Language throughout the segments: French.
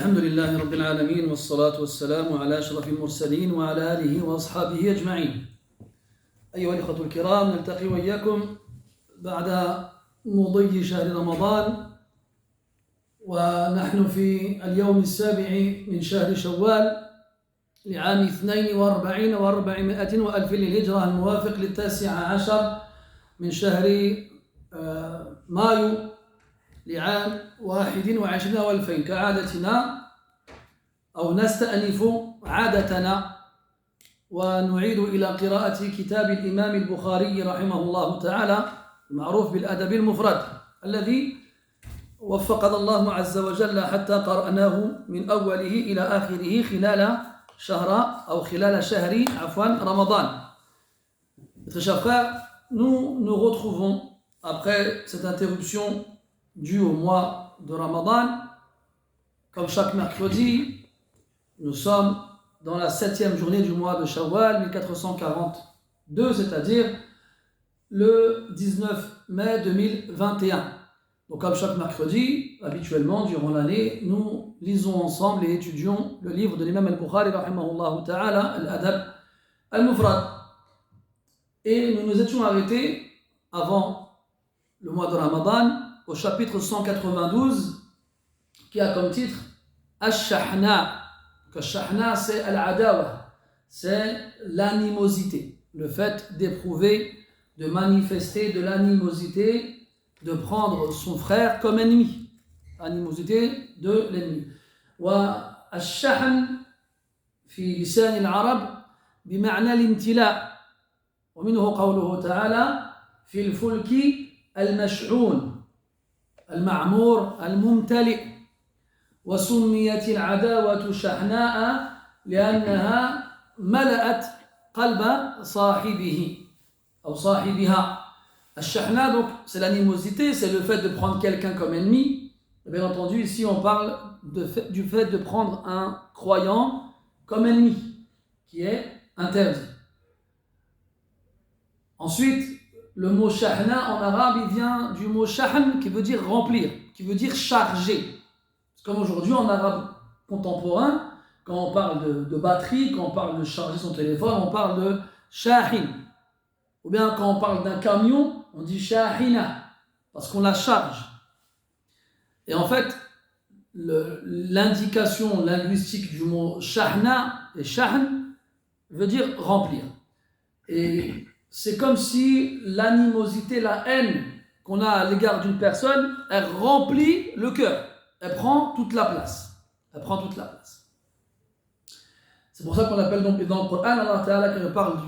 الحمد لله رب العالمين والصلاة والسلام على أشرف المرسلين وعلى آله وأصحابه أجمعين. أيها الإخوة الكرام، نلتقي وإياكم بعد مضي شهر رمضان، ونحن في اليوم السابع من شهر شوال لعام 42 و400 وألف للهجرة، الموافق ل19 من شهر مايو لعام 21 و2000. كعادتنا أو نستأنف عادتنا ونعيد إلى قراءة كتاب الإمام البخاري رحمه الله تعالى المعروف بالأدب المفرد، الذي وفقنا الله عز وجل حتى قرأناه من أوله إلى آخره خلال شهر رمضان. Mes chers frères, nous nous retrouvons après cette interruption due au mois de Ramadan. Comme chaque mercredi, nous sommes dans la 7e journée du mois de Shawwal 1442, c'est-à-dire le 19 mai 2021. Donc comme chaque mercredi, habituellement durant l'année, nous lisons ensemble et étudions le livre de l'imam al-Bukhari rahimahullah ta'ala, al-Adab al-Mufrad. Et nous nous étions arrêtés avant le mois de Ramadan au chapitre 192 qui a comme titre Ash-Shahna. Ash-Shahna, c'est Al-Adawa, c'est l'animosité, le fait d'éprouver, de manifester de l'animosité, de prendre son frère comme ennemi, animosité de l'ennemi. Wa Ash-Shahn fi lisan al-Arab بمعنى الامتلاء، ومنه قوله تعالى في الفلك المشحون المعمور الممتلئ. وسميت العداوة شحناء لأنها ملأت قلب صاحبه أو صاحبها. الشحناء, donc c'est l'animosité, c'est le fait de prendre quelqu'un comme ennemi. Bien entendu, ici on parle du fait de prendre un croyant comme ennemi, qui est interdit. Ensuite, le mot shahna en arabe, il vient du mot shahn qui veut dire remplir, qui veut dire charger. C'est comme aujourd'hui en arabe contemporain, quand on parle de batterie, quand on parle de charger son téléphone, on parle de shahin. Ou bien quand on parle d'un camion, on dit shahina, parce qu'on la charge. Et en fait, l'indication linguistique du mot shahna et shahn veut dire remplir. Et c'est comme si l'animosité, la haine qu'on a à l'égard d'une personne, elle remplit le cœur. Elle prend toute la place. C'est pour ça qu'on appelle donc dans le Coran, Allah Ta'ala, quand il parle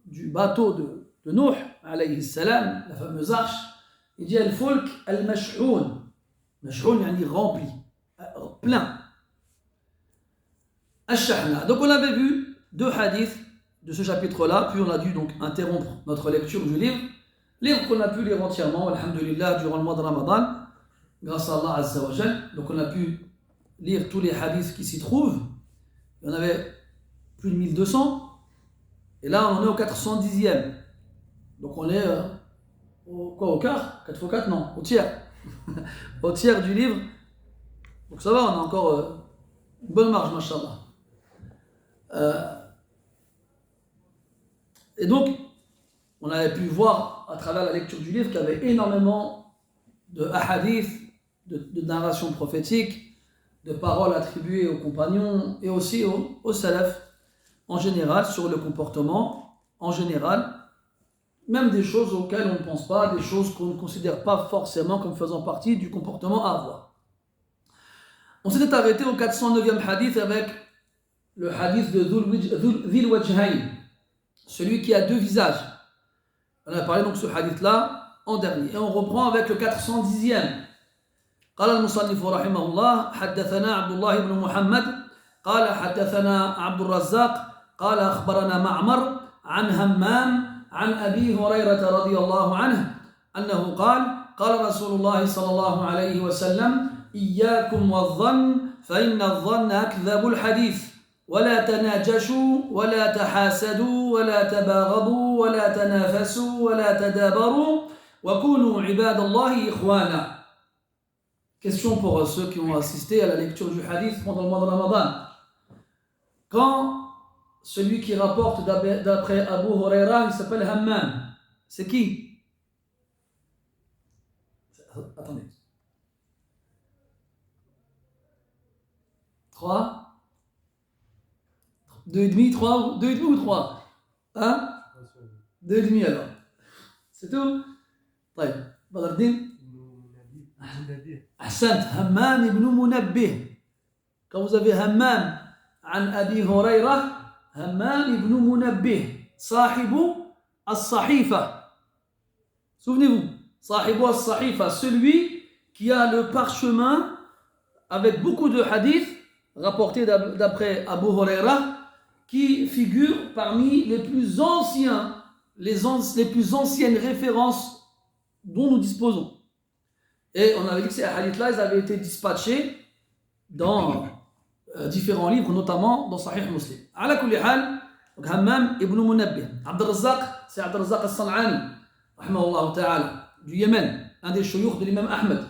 du bateau de Nuh, alayhi salam, la fameuse arche, il dit al-fulk al-mash'oun. Mash'oun, yani rempli, plein. Ash-shahna. Donc on avait vu 2 hadiths de ce chapitre-là, puis on a dû donc interrompre notre lecture du livre qu'on a pu lire entièrement, alhamdulillah, durant le mois de Ramadan, grâce à Allah Azza wa Jal. Donc on a pu lire tous les hadiths qui s'y trouvent. Il y en avait plus de 1200, et là on en est au 410e. Donc on est au quart 4x4 non, au tiers. Au tiers du livre. Donc ça va, on a encore une bonne marge, mashallah. Et donc, on avait pu voir à travers la lecture du livre qu'il y avait énormément de hadiths, de narrations prophétiques, de paroles attribuées aux compagnons et aussi aux salaf en général, sur le comportement en général, même des choses auxquelles on ne pense pas, des choses qu'on ne considère pas forcément comme faisant partie du comportement à avoir. On s'était arrêté au 409e hadith avec le hadith de Dhul Wajhayn, celui qui a 2 visages. On a parlé donc de ce hadith-là en dernier. Et on reprend avec le 410e. قال المصنف رحمه الله حدثنا عبد الله بن محمد قال حدثنا عبد الرزاق قال أخبرنا معمر عن همام عن أبي هريرة رضي الله عنه أنه قال رسول الله صلى الله عليه وسلم إياكم والظن فإن الظن أكذب الحديث ولا تناجشوا ولا تحاسدوا ولا تباغضوا ولا تنافسوا ولا تدابروا وكونوا عباد الله إخوانا. Question pour ceux qui ont assisté à la lecture du hadith pendant le mois de Ramadan. Quand celui qui rapporte d'après Abu Huraira, il s'appelle Hammam. C'est qui? Attendez. 3 2,5 3 2,5 ou 3 hein? 2,5 alors. C'est tout? طيب بدر الدين أحسنت همام ابن منبه. Quand vous avez Hammam عن أبي هريرة همام ابن منبه صاحب الصحيفة. Souvenez-vous, صاحب الصحيفة, celui qui a le parchemin avec beaucoup de hadiths rapportés d'après Abu Huraira, qui figure parmi les plus anciens, les plus anciennes références dont nous disposons. Et on avait dit que ces hadiths-là, ils avaient été dispatchés dans différents livres, notamment dans Sahih Muslim. Ala kulli hal, Hammam ibn Munabbih. Abd al-Razzaq, c'est Abd al-Razzaq al-San'ani, rahimahullah ta'ala, du Yémen, un des chouyoukhs de l'imam Ahmed.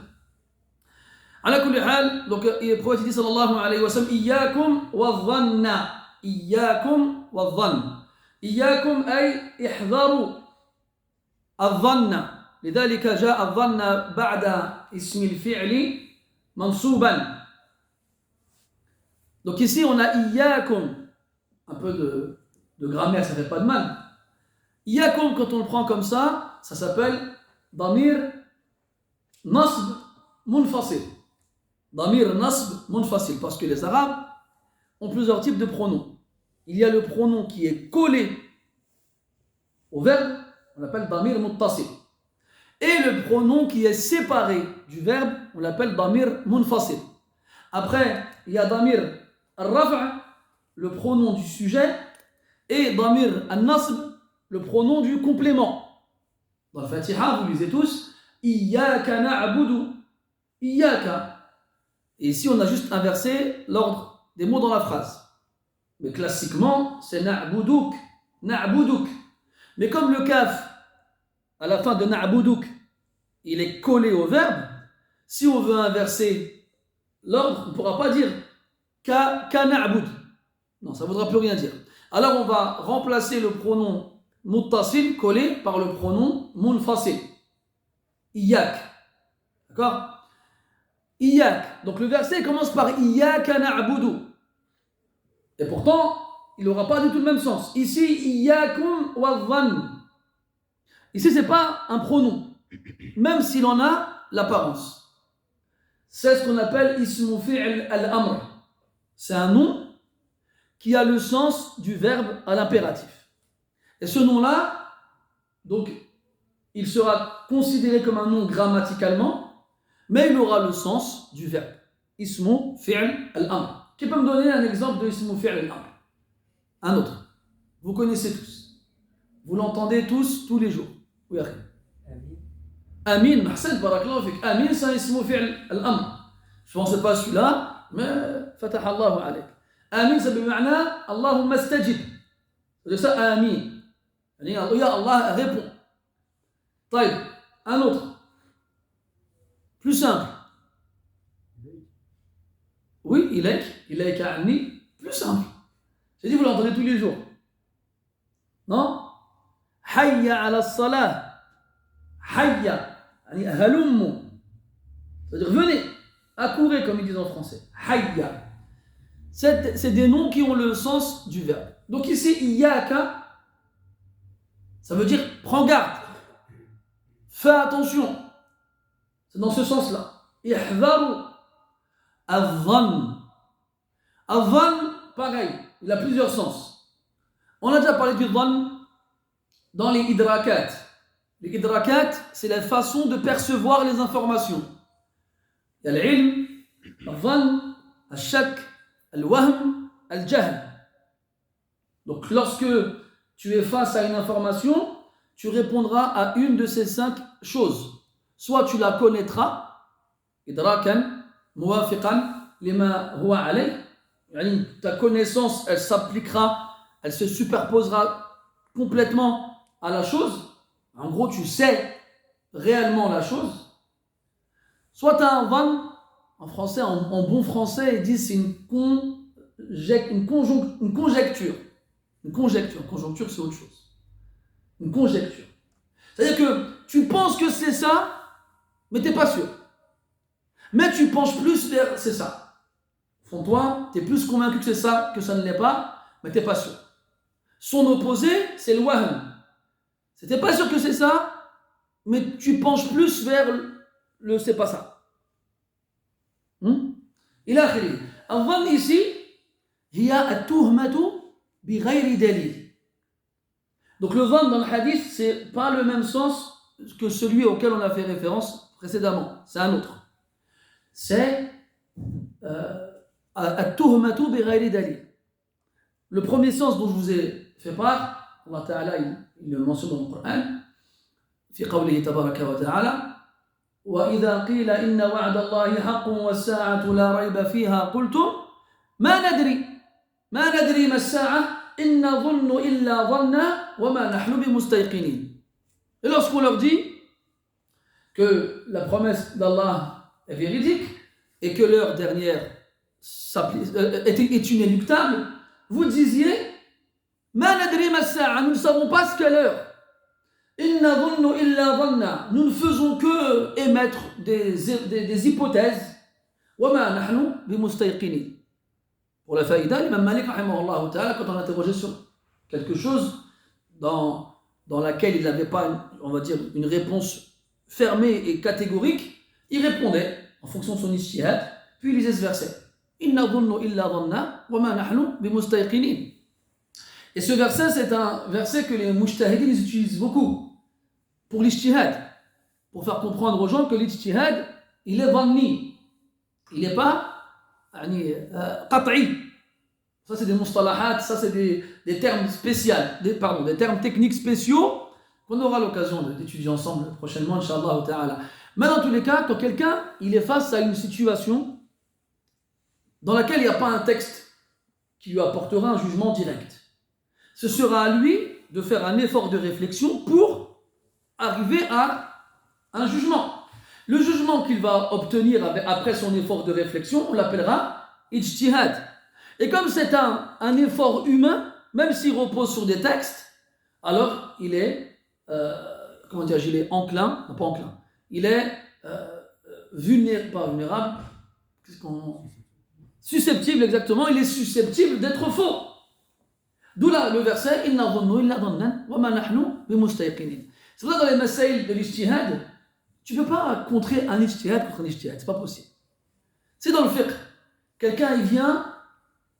Ala kulli hal, donc le prophète dit sallallahu alayhi wa sallam, Iyyakum wa dhanna. Iyyakum wa dhann. Iyyakum ay ihdaru al-dhanna. لذلك جاء الظن بعد اسم الفعل منصوبا. Donc ici on a iyyakum, un peu de grammaire, ça fait pas de mal. Iyyakum, quand on le prend comme ça s'appelle damir nasb munfasil. Damir nasb munfasil, parce que les Arabes ont plusieurs types de pronoms. Il y a le pronom qui est collé au verbe, on l'appelle damir muttasil. Et le pronom qui est séparé du verbe, on l'appelle damir munfasil. Après, il y a damir al-raf', le pronom du sujet, et damir al-nasb, le pronom du complément. Dans le Fatiha, vous lisez tous Iyyaka na'budu, Iyyaka. Et ici, on a juste inversé l'ordre des mots dans la phrase. Mais classiquement, c'est na'buduk, na'buduk. Mais comme le kaf à la fin de na'buduk, il est collé au verbe, si on veut inverser l'ordre, on ne pourra pas dire ka na'bud. Non, ça ne voudra plus rien dire. Alors on va remplacer le pronom muttasil collé par le pronom munfasil. Iyyak. D'accord? Iyyak. Donc le verset commence par Iyyaka na'budu. Et pourtant, il n'aura pas du tout le même sens. Ici, Iyyakum wa dhann. Ici, ce n'est pas un pronom, même s'il en a l'apparence. C'est ce qu'on appelle ismu fi'l al-amr. C'est un nom qui a le sens du verbe à l'impératif. Et ce nom-là, donc, il sera considéré comme un nom grammaticalement, mais il aura le sens du verbe. Ismu fi'l al-amr. Qui peut me donner un exemple de ismu fi'l al-amr? Un autre. Vous connaissez tous. Vous l'entendez tous les jours. Oui, Amin, Mahsen, barakallahu fik. Amin, c'est un ismu fi'l al-amr. Je ne pensais pas celui-là, mais fatah Allahu alayk. Amin, ça veut dire Allahumma stajib. C'est ça, Amin. Ya Allah répond. Taïb, un autre. Plus simple. Oui, ilayk anni. Plus simple. J'ai dit, vous l'entendez tous les jours. Non? Hayya ala salah. Hayya. Halummu. C'est-à-dire, venez. Accourez, comme ils disent en français. Hayya. C'est des noms qui ont le sens du verbe. Donc ici, Iyyaka, ça veut dire prends garde. Fais attention. C'est dans ce sens-là. Ihdharu al-dhann. Al-dhann, pareil, il a plusieurs sens. On a déjà parlé du dhann dans les idrakat. Les idrakat, c'est la façon de percevoir les informations. Il y a l'ilm, al-dhann, al-shak, al-wahm, al-jahl. Donc lorsque tu es face à une information, tu répondras à une de ces 5 choses. Soit tu la connaîtras, idrakan, muwafiqan, lima huwa alayh. Ta connaissance, elle s'appliquera, elle se superposera complètement à la chose. En gros, tu sais réellement la chose. Soit tu as un dhann En français, en bon français, ils disent c'est une conjecture. Une conjecture. Conjoncture, c'est autre chose. Une conjecture. C'est-à-dire que tu penses que c'est ça, mais tu n'es pas sûr. Mais tu penches plus vers c'est ça. Au fond de toi, tu es plus convaincu que c'est ça, que ça ne l'est pas, mais tu n'es pas sûr. Son opposé, c'est le wahm. Tu n'es pas sûr que c'est ça, mais tu penches plus vers le c'est pas ça. إلى آخره. الظن ici هي التهمة بغير دليل. Donc le dhann dans le hadith, c'est pas le même sens que celui auquel on a fait référence précédemment. C'est un autre. C'est التهمة بغير دليل. Le premier sens dont je vous ai fait part, Allah Ta'ala il le mentionne dans le Coran, في قوله تبارك وتعالى وإذا قيل إن وعد الله حق والساعة لا ريب فيها قلتم ما ندري ما الساعة إن نظن إلا ظنا وما نحن بمستيقنين. Et lorsqu'on leur dit que la promesse d'Allah est véridique et que l'heure dernière est inéluctable, vous disiez ما ندري ما الساعة, nous ne savons pas ce qu'est l'heure. Nous ne faisons que émettre des hypothèses. Pour la faïda, l'imam Malik, quand on interrogeait sur quelque chose dans laquelle il n'avait pas, on va dire, une réponse fermée et catégorique, il répondait en fonction de son ijtihad, puis il lisait ce verset. Et ce verset, c'est un verset que les mujtahidin utilisent beaucoup pour l'ijtihad, pour faire comprendre aux gens que l'ijtihad, il est dhanni, il n'est pas qat'i. Ça, c'est des mustalahat, ça, c'est des termes spéciaux, des termes techniques spéciaux qu'on aura l'occasion d'étudier ensemble prochainement, Inch'Allah ta'ala. Mais dans tous les cas, quand quelqu'un il est face à une situation dans laquelle il n'y a pas un texte qui lui apportera un jugement direct, ce sera à lui de faire un effort de réflexion pour arriver à un jugement. Le jugement qu'il va obtenir après son effort de réflexion, on l'appellera ijtihad. Et comme c'est un effort humain, même s'il repose sur des textes, alors il est, il est enclin, non pas enclin, il est vulnérable, susceptible exactement, il est susceptible d'être faux. D'où là le verset « Inna dhannu illa dhannan wa ma nahnu bimustayqinin ». C'est pour ça que dans les masaïl de l'ijtihad, tu ne peux pas contrer un ijtihad contre un ijtihad, c'est pas possible. C'est dans le fiqh. Quelqu'un il vient,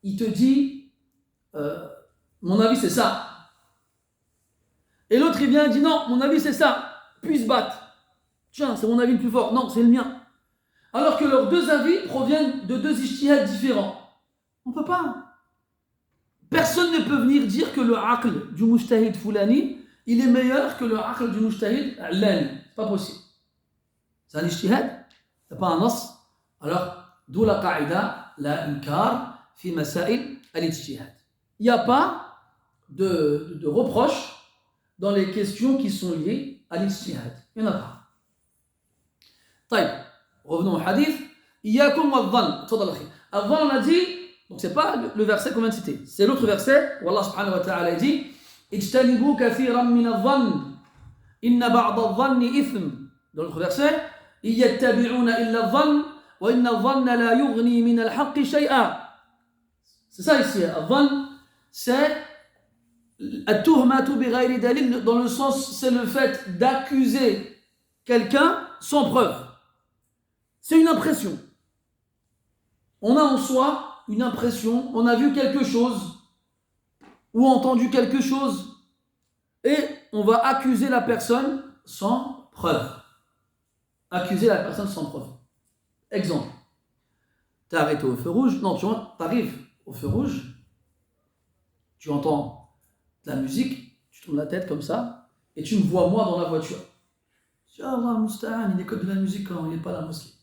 il te dit mon avis c'est ça. Et l'autre il vient et dit non, mon avis c'est ça. Puis ils se battent. Tiens, c'est mon avis le plus fort. Non, c'est le mien. Alors que leurs deux avis proviennent de deux ijtihads différents. On ne peut pas. Personne ne peut venir dire que le aql du mujtahid Foulani, il est meilleur que le aql du mujtahid Allani. C'est pas possible. C'est un ijtihad, c'est pas un nas. Alors, d'où la qaïda, la inkar, fi masail al-ijtihad. Il n'y a pas de reproche dans les questions qui sont liées à l'ijtihad. Il n'y en a pas. طيب, revenons au hadith. Iyakum wa dhann. Tfadal akhi. Al-dhann, on a dit, donc c'est pas le verset qu'on vient de citer, c'est l'autre verset où Allah subhanahu wa ta'ala dit Ijtanibu kathiran min al-dhann inna ba'da al-dhanni ithm. Dans l'autre verset Iyattabi'una illa al-dhann wa inna al-dhanna la yughni min al-haqqi shay'a. C'est ça ici, al-dhann, c'est at-tuhmatu bighayri dalil, dans le sens, c'est le fait d'accuser quelqu'un sans preuve. C'est une impression. On a en soi une impression, on a vu quelque chose ou entendu quelque chose et on va accuser la personne sans preuve. Accuser la personne sans preuve. Exemple. Tu es arrêté au feu rouge, non, tu arrives au feu rouge, tu entends de la musique, tu tournes la tête comme ça et tu me vois moi dans la voiture. Tu dis, ah, Allah, Mousta'an, il écoute de la musique quand il n'est pas à la mosquée.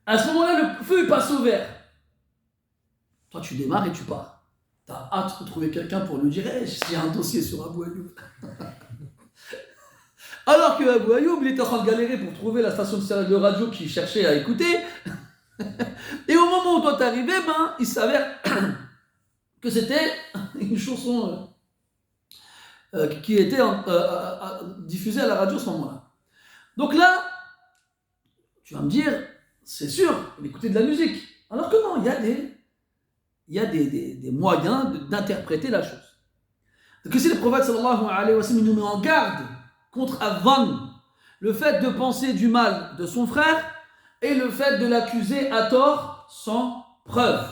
À ce moment-là, le feu il passe au vert. Toi, tu démarres et tu pars. Tu as hâte de trouver quelqu'un pour lui dire hey, j'ai un dossier sur Abou Ayoub. Alors que Abou Ayoub, il était en train de galérer pour trouver la station de radio qu'il cherchait à écouter. Et au moment où toi t'es arrivé, ben, il s'avère que c'était une chanson qui était diffusée à la radio à ce moment-là. Donc là, tu vas me dire, c'est sûr, il écoutait de la musique. Alors que non, il y a des moyens d'interpréter la chose. Donc ici, le prophète sallallahu alayhi wa sallam nous met en garde contre Adhan, le fait de penser du mal de son frère et le fait de l'accuser à tort sans preuve.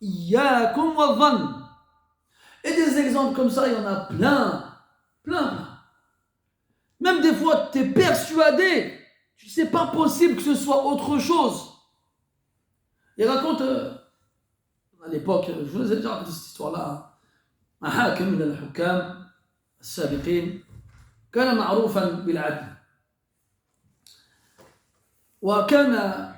Iyyakum wa dhann. Et des exemples comme ça, il y en a plein. Même des fois, tu es persuadé, c'est pas possible que ce soit autre chose. Il raconte, à l'époque, je vous ai déjà raconté cette histoire-là, un hakim من الحكام السابقين كان معروفا بالعدل وكان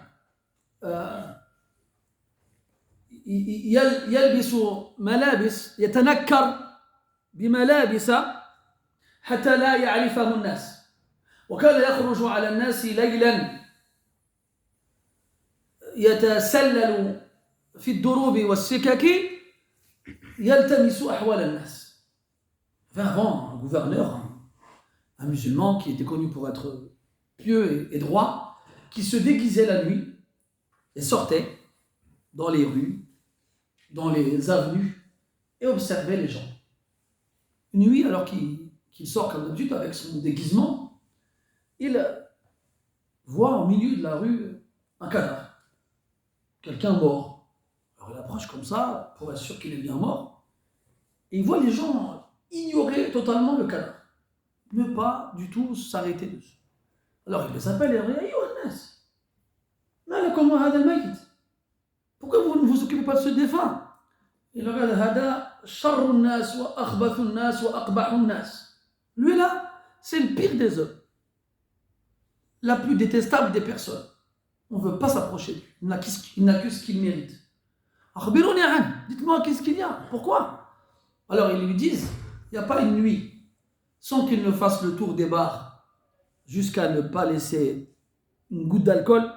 يلبس ملابس يتنكر بملابس حتى لا يعرفه الناس وكان يخرج على الناس ليلا يتسلل في الدروب والسكك يلتمس أحوال الناس. Avant, un gouverneur, un musulman qui était connu pour être pieux et droit, qui se déguisait la nuit et sortait dans les rues, dans les avenues et observait les gens. Une nuit, alors qu'il sort comme d'habitude avec son déguisement, il voit au milieu de la rue un cadavre, quelqu'un mort. Alors il approche comme ça pour être sûr qu'il est bien mort et il voit les gens ignorer totalement le cadavre, ne pas du tout s'arrêter dessus. Alors il les appelle et il dit pourquoi vous ne vous occupez pas de ce défunt? Il leur dit lui là, c'est le pire des hommes, la plus détestable des personnes. On ne veut pas s'approcher de lui, il n'a que ce qu'il mérite. Dites-moi qu'est-ce qu'il y a, pourquoi? Alors ils lui disent, il n'y a pas une nuit sans qu'il ne fasse le tour des bars jusqu'à ne pas laisser une goutte d'alcool,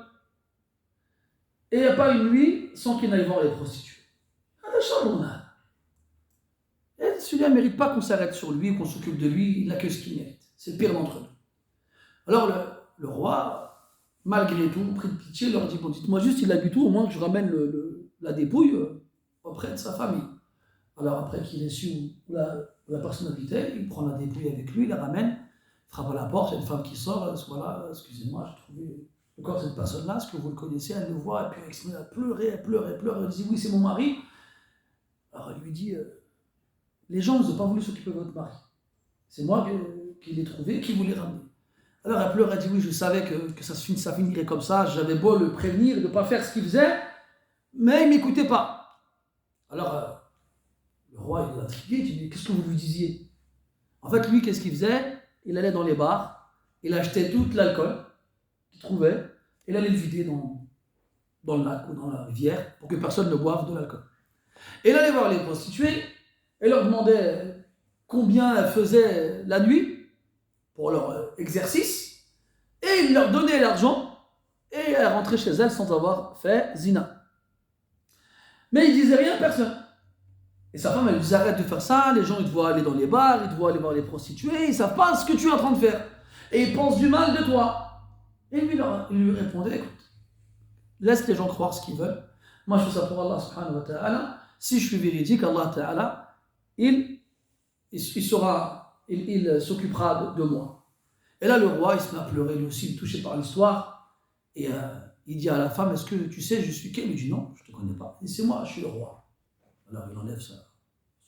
et il n'y a pas une nuit sans qu'il n'aille voir les prostituées. Et celui-là ne mérite pas qu'on s'arrête sur lui, qu'on s'occupe de lui, il n'a que ce qu'il mérite. C'est le pire d'entre nous. Alors le roi, malgré tout, pris de pitié, leur dit, bon, dites-moi juste, il a bu tout, au moins que je ramène la dépouille auprès de sa famille. Alors après qu'il ait su où la personne habitait, il prend la dépouille avec lui, il la ramène, frappe à la porte, il y a une femme qui sort, voilà, excusez-moi, j'ai trouvé le corps de cette personne-là, est-ce que vous le connaissez? Elle le voit, et puis elle pleure, elle dit, oui, c'est mon mari. Alors elle lui dit, les gens n'ont pas voulu s'occuper de votre mari. C'est moi qui l'ai trouvé, qui vous l'ai ramené. Alors elle pleure, elle dit, oui, je savais que ça finirait comme ça, j'avais beau le prévenir de ne pas faire ce qu'il faisait, mais il ne m'écoutait pas. Alors le roi, il est intrigué, il dit, mais qu'est-ce que vous lui disiez? En fait, lui, qu'est-ce qu'il faisait? Il allait dans les bars, il achetait tout l'alcool qu'il trouvait, et il allait le vider dans le lac ou dans la rivière pour que personne ne boive de l'alcool. Et il allait voir les prostituées et leur demandait combien elles faisaient la nuit pour leur exercice, et il leur donnait l'argent et elles rentraient chez elles sans avoir fait zina. Mais il disait rien à personne. Et sa femme, elle lui disait, arrête de faire ça, les gens ils te voient aller dans les bars, ils te voient aller voir les prostituées, ils ne savent pas ce que tu es en train de faire. Et ils pensent du mal de toi. Et lui, il lui répondait, écoute, laisse les gens croire ce qu'ils veulent. Moi, je fais ça pour Allah subhanahu wa ta'ala. Si je suis véridique, Allah ta'ala, il s'occupera de moi. Et là, le roi, il se met à pleurer, lui aussi, touché par l'histoire. Et il dit à la femme, est-ce que tu sais, je suis qui? Il lui dit, non, je ne te connais pas. Il dit, c'est moi, je suis le roi. Alors il enlève son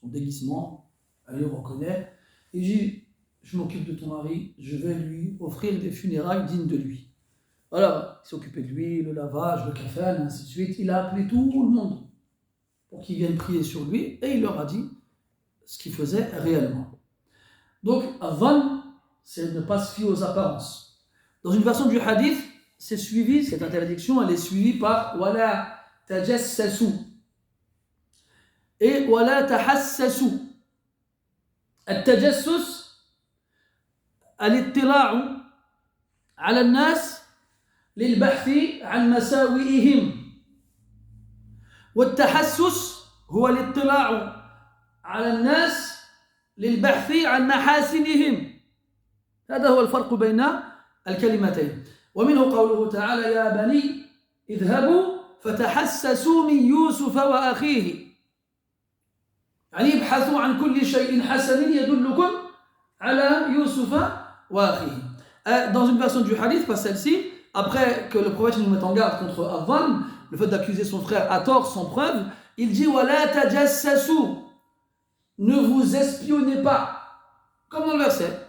déguisement, elle le reconnaît, et il dit, je m'occupe de ton mari, je vais lui offrir des funérailles dignes de lui. Alors, il s'est occupé de lui, le lavage, le kafan, ainsi de suite. Il a appelé tout le monde pour qu'ils viennent prier sur lui, et il leur a dit ce qu'il faisait réellement. Donc, Adhan, c'est ne pas se fier aux apparences. Dans une version du hadith, c'est suivi, cette interdiction, elle est suivie par wala tajassasu et wala tahassasu. التجسس الاطلاع على الناس للبحث عن مساوئهم والتحسس هو الاطلاع على الناس للبحث عن محاسنهم. هذا هو الفرق بين الكلمتين. ومنه قوله تعالى يا بني اذهبوا فتحسسوا من يوسف وأخيه، يعني ابحثوا عن كل شيء حسن يدلكم على يوسف وأخيه. Dans une version du hadith, pas celle-ci, après que le prophète nous mette en garde contre Adhan, le fait d'accuser son frère à tort sans preuve, il dit وَلَا تَجَسَّسُوا, ne vous espionnez pas, comme dans le verset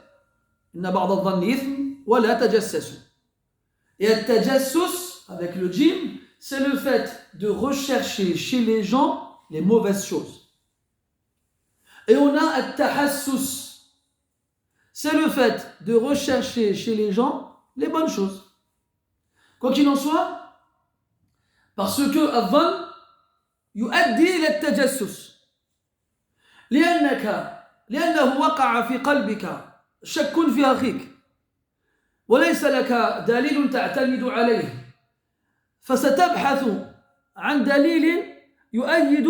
إِنَّ بَعْضَ الظَّنِّ إِثْمٌ وَلَا تَجَسَّسُوا. Et التجسس avec le djim, c'est le fait de rechercher chez les gens les mauvaises choses. Et on a التحسس, c'est le fait de rechercher chez les gens les bonnes choses. Quoi qu'il en soit, parce que الظن يؤدي إلى التجسس لأنه وقع في قلبك شك في أخيك وليس لك دليل تعتمد عليه، فستبحث عن دليل يؤيد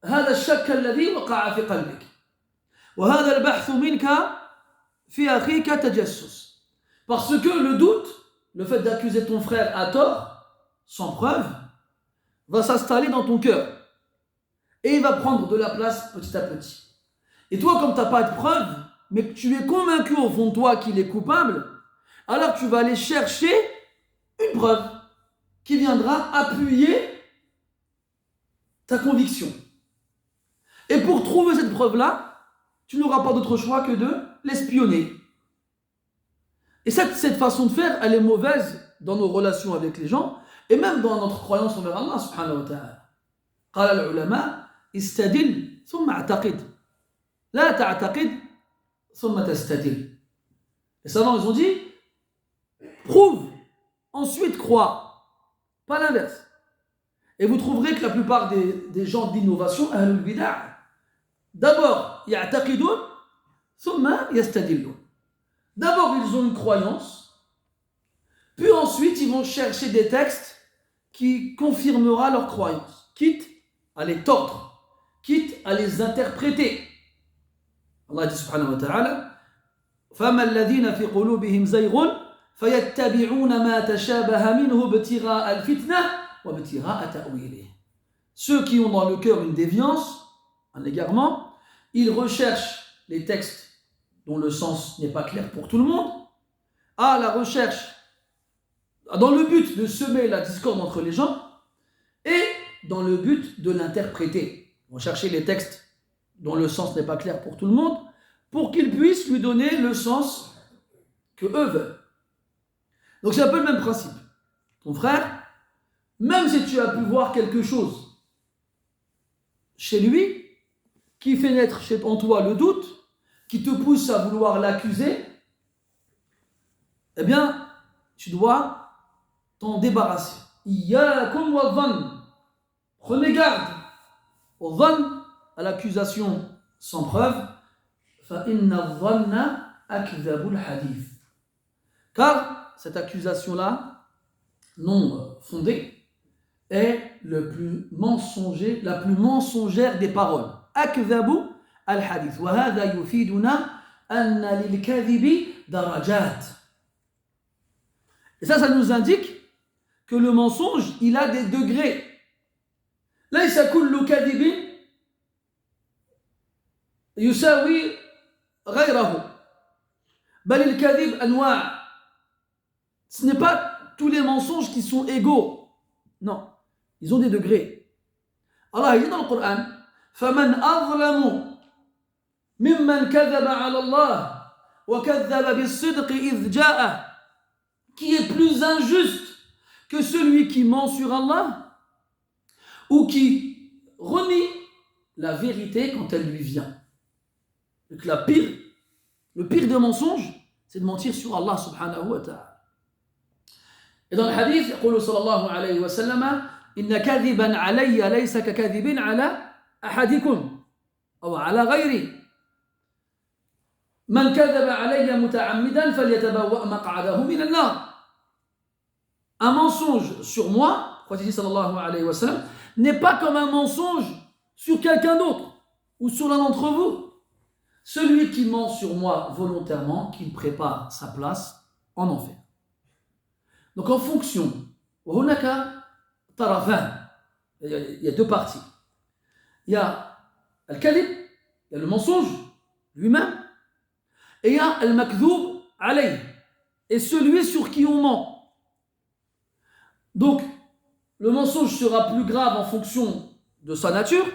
هذا الشك الذي وقع في قلبك، وهذا البحث منك في أخيك تجسس. Parce que le doute, le fait d'accuser ton frère à tort, sans preuve, va s'installer dans ton cœur et il va prendre de la place petit à petit. Et toi, comme tu n'as pas de preuve, mais que tu es convaincu au fond de toi qu'il est coupable, alors tu vas aller chercher une preuve qui viendra appuyer ta conviction. Et pour trouver cette preuve-là, tu n'auras pas d'autre choix que de l'espionner. Et cette façon de faire, elle est mauvaise dans nos relations avec les gens et même dans notre croyance envers Allah subhanahu wa ta'ala. قال العلماء استدل ثم اعتقد لا تعتقد ثم تستدل. Les savants ils ont dit prouve, ensuite crois, pas l'inverse. Et vous trouverez que la plupart des gens d'innovation, ahlul bid'ah, d'abord يعتقدون ثم يستدلون. D'abord ils ont une croyance, puis ensuite ils vont chercher des textes qui confirmera leur croyance, quitte à les tordre, quitte à les interpréter. Allah dit subhanahu wa ta'ala فَمَا الَّذِينَ فِي قُلُوبِهِمْ زَيْغٌ فَيَتَّبِعُونَ مَا تَشَابَهَ مِنْهُ ابْتِغَاءَ الْفِتْنَةِ وَابْتِغَاءَ تَأْوِيلِهِ. Ceux qui ont dans le cœur une déviance, un égarement, ils recherchent les textes dont le sens n'est pas clair pour tout le monde, à la recherche, dans le but de semer la discorde entre les gens, et dans le but de l'interpréter. Ils vont chercher les textes dont le sens n'est pas clair pour tout le monde, pour qu'ils puissent lui donner le sens que eux veulent. Donc c'est un peu le même principe. Ton frère, même si tu as pu voir quelque chose chez lui, qui fait naître en toi le doute, qui te pousse à vouloir l'accuser, eh bien, tu dois t'en débarrasser. Iyyakum wa dhann. Prenez garde au dhann, à l'accusation sans preuve. Fa inna dhanna akdhabul hadith. Car cette accusation-là, non fondée, est la plus mensongère des paroles. Akdhabu al-hadith. Wa hadha yufiduna anna lil-kadhibi darajat. Et ça nous indique que le mensonge, il a des degrés. Laysa kullu kadhibin yusawi ghayrahu. Bal al-kadhib anwa'. Ce n'est pas tous les mensonges qui sont égaux. Non, ils ont des degrés. Allah dit dans le Coran فَمَنْ أَظْلَمُ مِمَّنْ كَذَبَ عَلَى اللَّهِ وَكَذَّبَ بِالصِّدْقِ إِذْ جَاءَهُ. Qui est plus injuste que celui qui ment sur Allah ou qui renie la vérité quand elle lui vient. Donc le pire des mensonges, c'est de mentir sur Allah subhanahu wa ta'ala. Et dans le hadith, يقول صلى الله عليه وسلم إن كذبا علي ليس ككذب على أحدكم أو على غيري من كذب علي متعمدا فليتبوأ مقعده من النار. Un mensonge sur moi, prophète sallallahu alayhi wa sallam, n'est pas comme un mensonge sur quelqu'un d'autre ou sur l'un d'entre vous. Celui qui ment sur moi volontairement, qu'il prépare sa place en enfer. Donc en fonction, il y a deux parties. Il y a al-kalib, il y a le mensonge lui-même, et il y a al-makdhoub alayh, et celui sur qui on ment. Donc le mensonge sera plus grave en fonction de sa nature.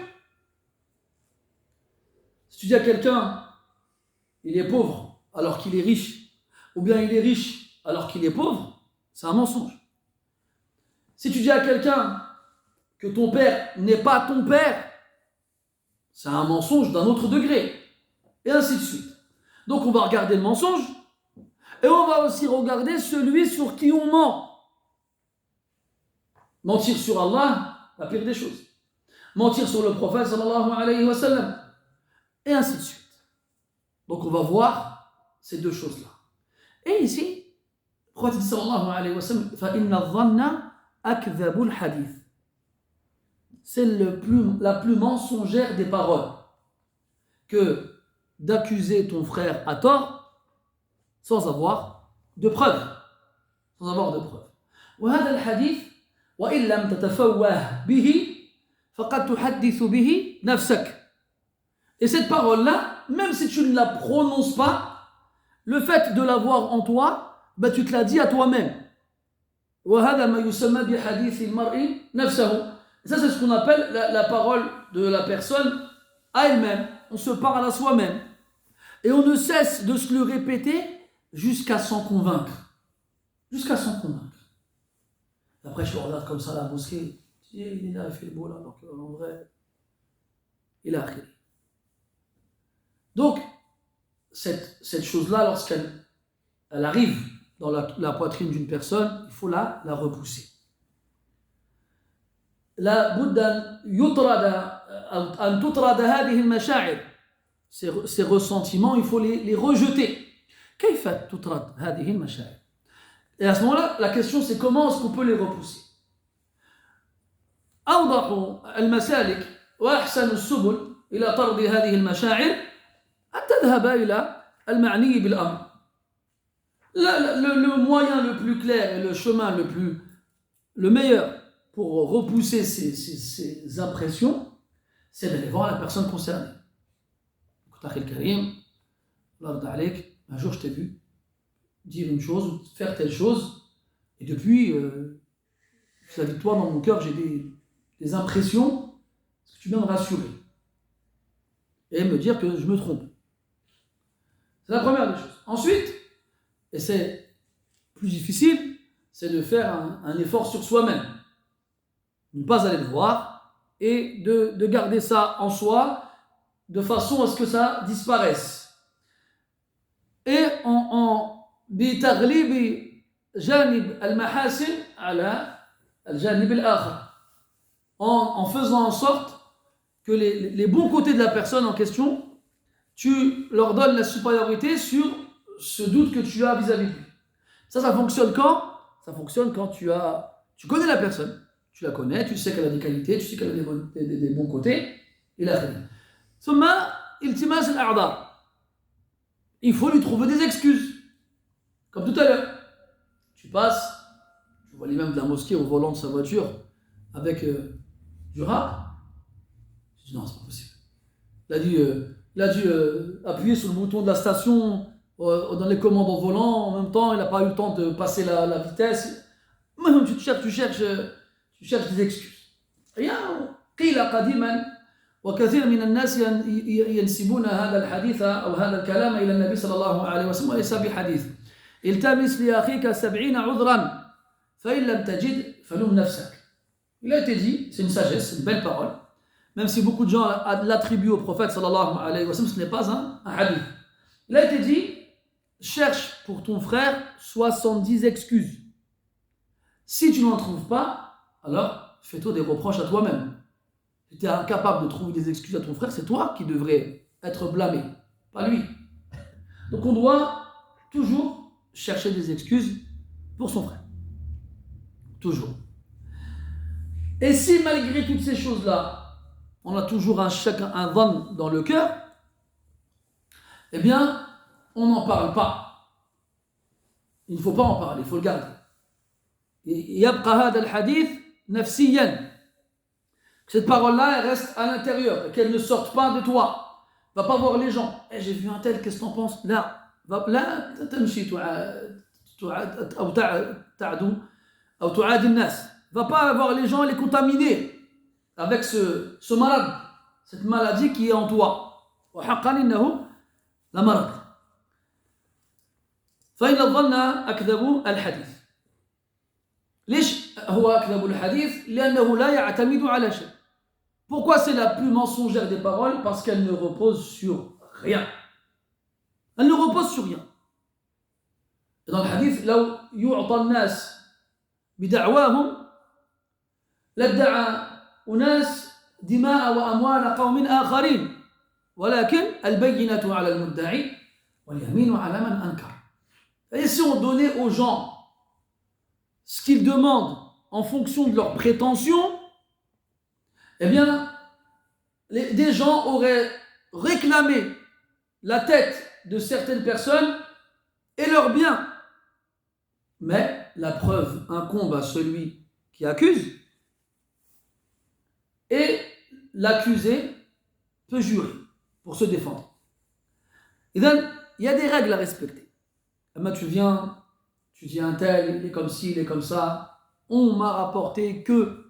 Si tu dis à quelqu'un, il est pauvre alors qu'il est riche, ou bien il est riche alors qu'il est pauvre, c'est un mensonge. Si tu dis à quelqu'un que ton père n'est pas ton père, c'est un mensonge d'un autre degré, et ainsi de suite. Donc on va regarder le mensonge, et on va aussi regarder celui sur qui on ment. Mentir sur Allah, la pire des choses. Mentir sur le prophète sallallahu alayhi wa sallam, et ainsi de suite. Donc on va voir ces deux choses-là. Et ici, le prophète sallallahu alayhi wa sallam, فَإِنَّ الظَّنَّ أَكْذَبُ الْحَدِيثِ. C'est la plus mensongère des paroles que d'accuser ton frère à tort sans avoir de preuves. Sans avoir de preuves. وهذا الحديث وإن لم تتفوه به فقد تحدث به نفسك. Et cette parole-là, même si tu ne la prononces pas, le fait de l'avoir en toi, tu te l'as dit à toi-même. وهذا ما يسمى بحديث المرء نفسه. Ça, c'est ce qu'on appelle la parole de la personne à elle-même. On se parle à soi-même. Et on ne cesse de se le répéter jusqu'à s'en convaincre. Jusqu'à s'en convaincre. Après, je regarde comme ça la mosquée. Je dis, il est là, il fait le beau là. Donc, en vrai, il a arrêté. Donc, cette chose-là, lorsqu'elle arrive dans la poitrine d'une personne, il faut la repousser. La بد أن تطرد هذه المشاعر. Ces ressentiments, il faut les rejeter. كيف تطرد هذه المشاعر? Et à ce moment-là, la question c'est comment est-ce qu'on peut les repousser? أوضح المسالك وأحسن السبل إلى طرد هذه المشاعر أن تذهب إلى المعني بالأمر. Le moyen le plus clair et le chemin le meilleur pour repousser ces impressions, c'est d'aller voir la personne concernée. Akhi al-Karim, un jour je t'ai vu dire une chose, faire telle chose, et depuis, vis-à-vis de toi, dans mon cœur, j'ai des impressions, parce que tu viens me rassurer, et me dire que je me trompe. C'est la première des choses. Ensuite, et c'est plus difficile, c'est de faire un effort sur soi-même. Ne pas aller le voir, et de garder ça en soi, de façon à ce que ça disparaisse. Et بتغليب جانب المحاسن على الجانب الآخر, en faisant en sorte que les bons côtés de la personne en question, tu leur donnes la supériorité sur ce doute que tu as vis-à-vis de lui. Ça fonctionne quand? Ça fonctionne quand tu connais la personne, tu la connais, tu sais qu'elle a des qualités, tu sais qu'elle a des bons côtés, il a fait. ثم التماس الأعذار. Il faut lui trouver des excuses. Comme tout à l'heure. Tu passes, tu vois l'imam de la mosquée au volant de sa voiture avec du rap. Je dis non, c'est pas possible. Il a dû appuyer sur le bouton de la station dans les commandes au volant. En même temps, il n'a pas eu le temps de passer la vitesse. Même tu cherches des excuses. Rien. قيل قديما وكثير من الناس ينسبون هذا الحديث أو هذا الكلام إلى النبي صلى الله عليه وسلم وليس بحديث. التمس لأخيك 70 عذرا فإن لم تجد فلوم نفسك. Il a été dit, c'est une sagesse, c'est une belle parole, même si beaucoup de gens l'attribuent au prophète sallallahu alayhi wa sallam, ce n'est pas un hadith. Il a été dit, cherche pour ton frère 70 excuses. Si tu n'en trouves pas, alors fais-toi des reproches à toi-même. Si tu es incapable de trouver des excuses à ton frère, c'est toi qui devrais être blâmé, pas lui. Donc on doit toujours chercher des excuses pour son frère. Toujours. Et si malgré toutes ces choses-là, on a toujours chacun un dhann dans le cœur, eh bien, on n'en parle pas. Il ne faut pas en parler, il faut le garder. يبقى هذا الحديث نفسيا. Cette parole-là, elle reste à l'intérieur, et qu'elle ne sorte pas de toi. Va pas voir les gens. Eh, j'ai vu un tel, qu'est-ce que t'en penses? Là, لا تمشي أو تعدو أو تعادي الناس. Va pas voir les gens et les contaminer avec ce malade, cette maladie qui est en toi. وحقا إنه لمرض. فإن الظن أكذب الحديث. ليش هو أكذب الحديث؟ لأنه لا يعتمد على شيء. Pourquoi c'est la plus mensongère des paroles? Parce qu'elle ne repose sur rien. Elle ne repose sur rien. Et dans le hadith, لو يعطى الناس بدعواهم لادعى أناس دماء وأموال قوم آخرين ولكن البينة على المدعي واليمين على من أنكر. Et si on donnait aux gens ce qu'ils demandent en fonction de leurs prétentions, eh bien, des gens auraient réclamé la tête de certaines personnes et leurs biens. Mais la preuve incombe à celui qui accuse, et l'accusé peut jurer pour se défendre. Et donc, il y a des règles à respecter. Mais tu viens, tu dis un tel, il est comme ci, il est comme ça. On m'a rapporté que.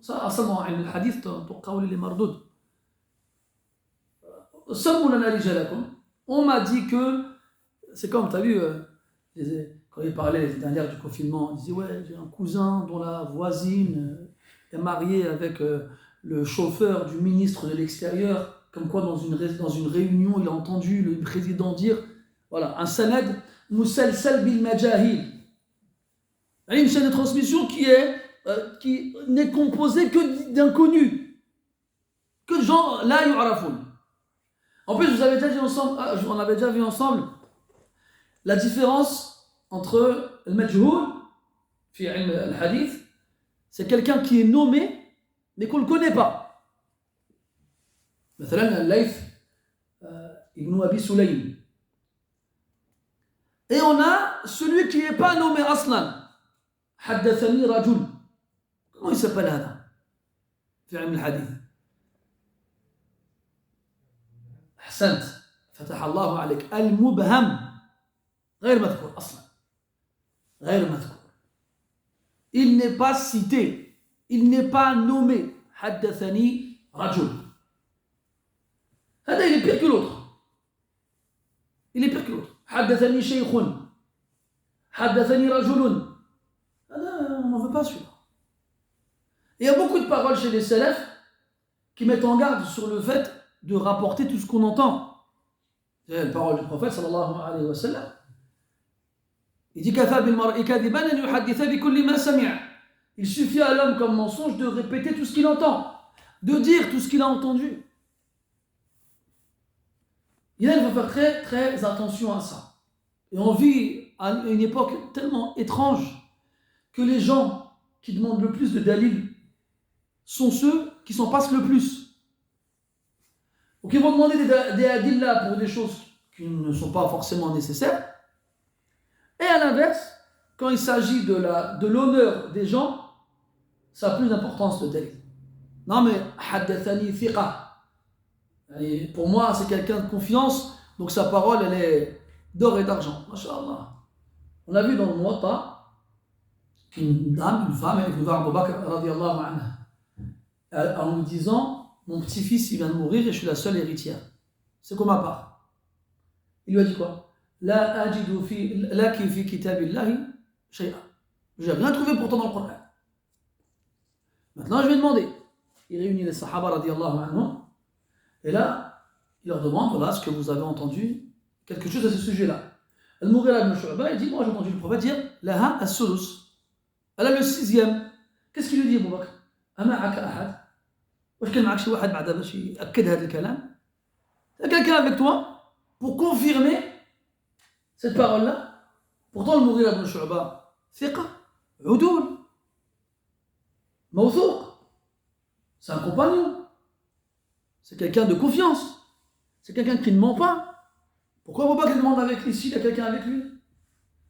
Ça, أصلا عن الحديث تقول لي مردود. سموا لنا رجالكم. On m'a dit que, c'est comme, tu as vu, quand il parlait les dernières du confinement, il disait ouais, j'ai un cousin dont la voisine est mariée avec le chauffeur du ministre de l'extérieur, comme quoi dans une réunion, il a entendu le président dire, voilà, un sanad musalsal bil majahil. Une chaîne de transmission qui n'est composée que d'inconnus, que de gens la yu'rafun. En plus, on avait déjà vu ensemble la différence entre le majhoul, fi ilm al-hadith, c'est quelqu'un qui est nommé, mais qu'on ne le connaît pas. مثلا Layth ibn Abi Sulaym. Et on a celui qui n'est pas nommé aslan. حدثني رجل. Comment il s'appelle هذا في علم الحديث؟ أحسنت فتح الله عليك. المبهم غير مذكور أصلا. غير مذكور. Il n'est pas cité. Il n'est pas nommé. حدثني رجل. هذا il est pire que l'autre. Il est pire que l'autre. حدثني شيخ. حدثني رجل. On n'en veut pas celui-là. Il y a beaucoup de paroles chez les salafs qui mettent en garde sur le fait de rapporter tout ce qu'on entend. C'est la parole du prophète sallallahu alayhi wa sallam. Il dit كَفَى بِالْمَرْءِ كَذِبًا أَنْ يُحَدِّثَ بِكُلِّ مَا سَمِعَ. Il suffit à l'homme comme mensonge de répéter tout ce qu'il entend, de dire tout ce qu'il a entendu. Il faut faire très très attention à ça. Et on vit à une époque tellement étrange que les gens qui demandent le plus de dalil sont ceux qui s'en passent le plus. Ou qui vont demander des adillas pour des choses qui ne sont pas forcément nécessaires. Et à l'inverse, quand il s'agit de l'honneur des gens, ça a plus d'importance le dalil. Non mais, haddathani thiqa. Pour moi, c'est quelqu'un de confiance, donc sa parole, elle est d'or et d'argent. Masha'Allah. On a vu dans le Muwatta qu'une dame, une femme, elle est venue voir Abu Bakr radiyallahu anha, en lui disant mon petit-fils il vient de mourir et je suis la seule héritière. C'est quoi ma part? Il lui a dit quoi? La ajidu laki fi kitabillahi shay'a. J'ai rien trouvé pourtant dans le Coran. Maintenant je vais demander. Il réunit les sahaba radiyallahu anhum et là il leur demande voilà ce que vous avez entendu, quelque chose à ce sujet-là. Al-Mughira ibn Shu'ba il dit moi j'ai entendu le prophète dire laha as-sulus. Elle a le 6e. Qu'est-ce qu'il lui dit Abu Bakr? أمعك أحد؟ واش كان معك شي واحد بعدا باش يأكد هذا الكلام؟ quelqu'un avec toi pour confirmer cette parole-là? Pourtant le Mughira ibn Shu'ba ثقة Udoul, Mawthouk, c'est un compagnon, c'est quelqu'un de confiance, c'est quelqu'un qui ne ment pas. Pourquoi on ne va pas qu'il demande avec lui s'il y a quelqu'un avec lui?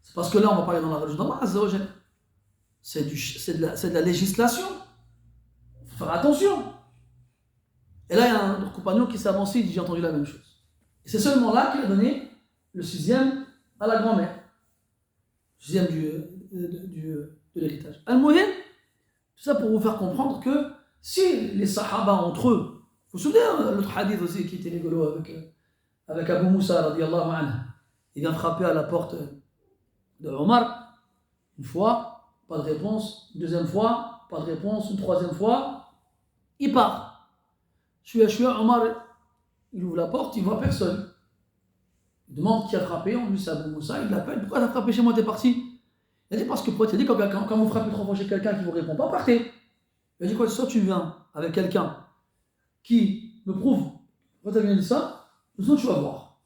C'est parce que là, on va parler dans la religion d'Allah Azza wa Jal. C'est de la législation. Il faut faire attention. Et là, il y a un compagnon qui s'est avancé, il dit j'ai entendu la même chose. Et c'est seulement là qu'il a donné le 6e à la grand-mère. Le 6e de l'héritage. Al-Muhim, tout ça pour vous faire comprendre que si les Sahaba entre eux, vous vous souvenez l'autre hadith aussi qui était rigolo avec Abu Moussa radiallahu anhu, il vient frapper à la porte de Omar, une fois, pas de réponse, une deuxième fois, pas de réponse, une troisième fois, il part. Chouia, Omar, il ouvre la porte, il voit personne. Il demande qui a frappé, on lui dit c'est Abu Moussa, il l'appelle, pourquoi t'as frappé chez moi, t'es parti? Il a dit parce que il a dit quand vous frappez 3 fois chez quelqu'un qui ne vous répond pas, partez. Il a dit quoi? Soit tu viens avec quelqu'un qui me prouve quand tu as bien dit ça, sinon tu vas voir.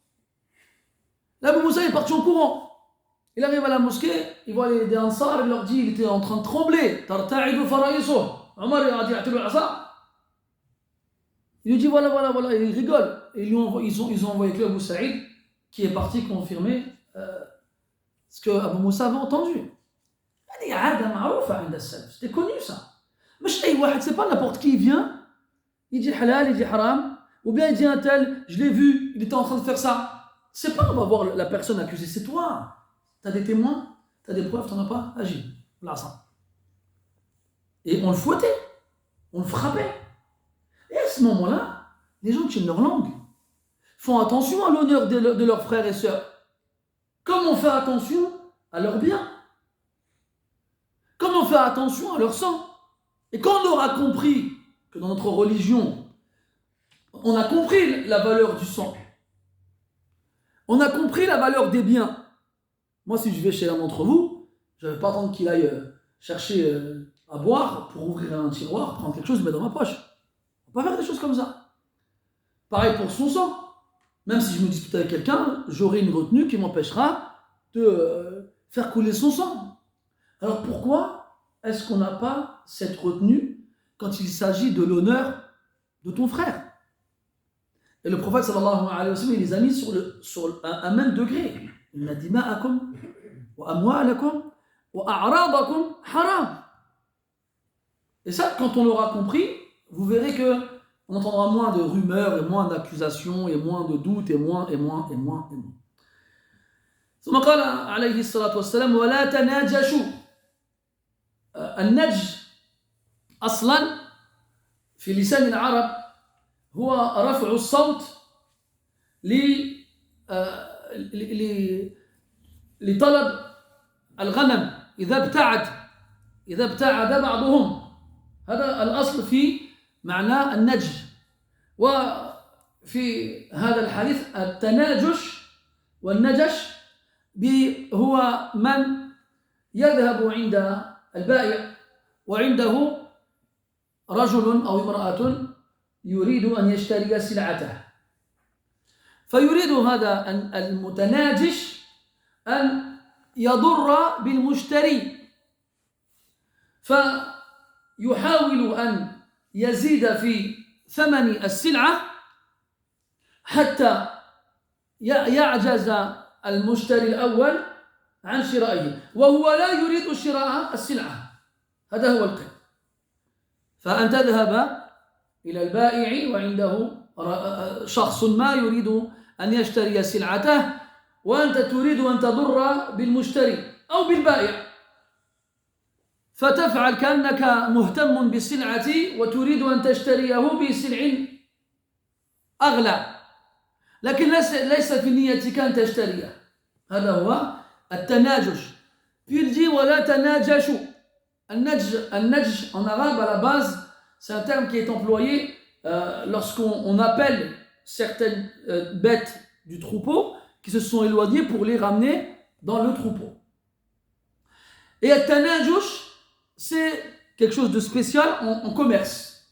Là, Abu Moussa est parti en courant. Il arrive à la mosquée, il voit des Ansar, il leur dit, il était en train de trembler. Omar a dit, il lui dit voilà, et il rigole. Et ils ont envoyé que Abu Saïd, qui est parti confirmer ce que Abu Moussa avait entendu. C'était connu ça. Mais c'est pas n'importe qui vient, il dit halal, il dit haram, ou bien il dit un tel, je l'ai vu, il était en train de faire ça. C'est pas on va voir la personne accusée, c'est toi. Tu as des témoins, tu as des preuves, tu n'en as pas, agis. Et on le fouettait, on le frappait. Et à ce moment-là, les gens tiennent leur langue, font attention à l'honneur de leurs frères et sœurs, comme on fait attention à leurs biens, comme on fait attention à leur sang. Et quand on aura compris que dans notre religion, on a compris la valeur du sang, on a compris la valeur des biens. Moi, si je vais chez l'un d'entre vous, je ne vais pas attendre qu'il aille chercher à boire pour ouvrir un tiroir, prendre quelque chose et mettre dans ma poche. On va pas faire des choses comme ça. Pareil pour son sang. Même si je me dispute avec quelqu'un, j'aurai une retenue qui m'empêchera de faire couler son sang. Alors pourquoi est-ce qu'on n'a pas cette retenue quand il s'agit de l'honneur de ton frère? Et le prophète sallallahu alayhi wa sallam, il les a mis sur un même degré. Il a dit ma'akum wa amwalakum wa a'radakum haram. Et ça, quand on l'aura compris, vous verrez que on entendra moins de rumeurs et moins d'accusations et moins de doutes et moins. ثم قال عليه الصلاة والسلام ولا تناجشوا. النجش أصلا في لسان العرب هو رفع الصوت لطلب الغنم إذا ابتعد بعضهم. هذا الأصل في معنى النجش. وفي هذا الحديث التناجش والنجش هو من يذهب عند البائع وعنده رجل أو امرأة يريد أن يشتري سلعته، فيريد هذا المتناجش أن يضر بالمشتري، فيحاول أن يزيد في ثمن السلعة حتى يعجز المشتري الأول عن شرائه وهو لا يريد شراء السلعة. هذا هو القيد. فأن تذهب إلى البائع وعنده شخص ما يريد أن يشتري سلعته وأنت تريد أن تضر بالمشتري أو بالبائع، فتفعل كأنك مهتم بالسلعة وتريد أن تشتريه بسلع أغلى، لكن ليس في نيتك أن تشتريه. هذا هو التناجش. Puis il dit ولا تناجشوا. النجش en arabe à la base c'est un terme qui est employé lorsqu'on appelle certaines bêtes du troupeau qui se sont éloignées pour les ramener dans le troupeau. Et التناجش c'est quelque chose de spécial en commerce.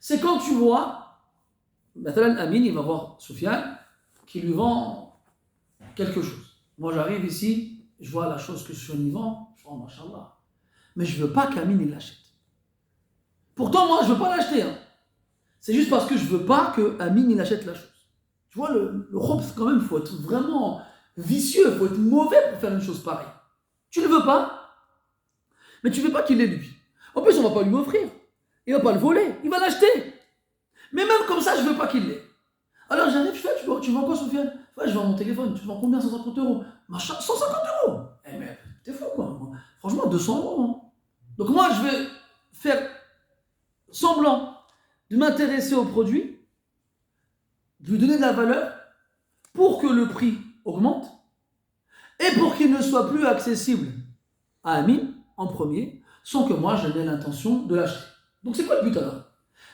C'est quand tu vois, مثلا Amin il va voir Soufiane qui lui vend quelque chose. Moi j'arrive ici, je vois la chose que Soufiane y vend, je vois machallah. mais je ne veux pas qu'Amine il l'achète. Pourtant, moi, je ne veux pas l'acheter. Hein. C'est juste parce que je ne veux pas qu'Amine il achète la chose. Tu vois, le khobz, quand même, il faut être vraiment vicieux, il faut être mauvais pour faire une chose pareille. Tu ne le veux pas, mais tu ne veux pas qu'il l'ait lui. En plus, on ne va pas lui offrir. Il ne va pas le voler, il va l'acheter. Mais même comme ça, je ne veux pas qu'il l'ait. Alors j'arrive, je fais, tu vends quoi, Sofiane? Ouais, je vends mon téléphone, tu vends combien? 150 euros. Machin, 150 euros. Eh mais t'es fou quoi. Franchement, 200 euros. Hein. Donc moi, je vais faire semblant de m'intéresser au produit, de lui donner de la valeur pour que le prix augmente et pour qu'il ne soit plus accessible à Amine en premier, sans que moi je n'ai l'intention de l'acheter. Donc c'est quoi le but alors?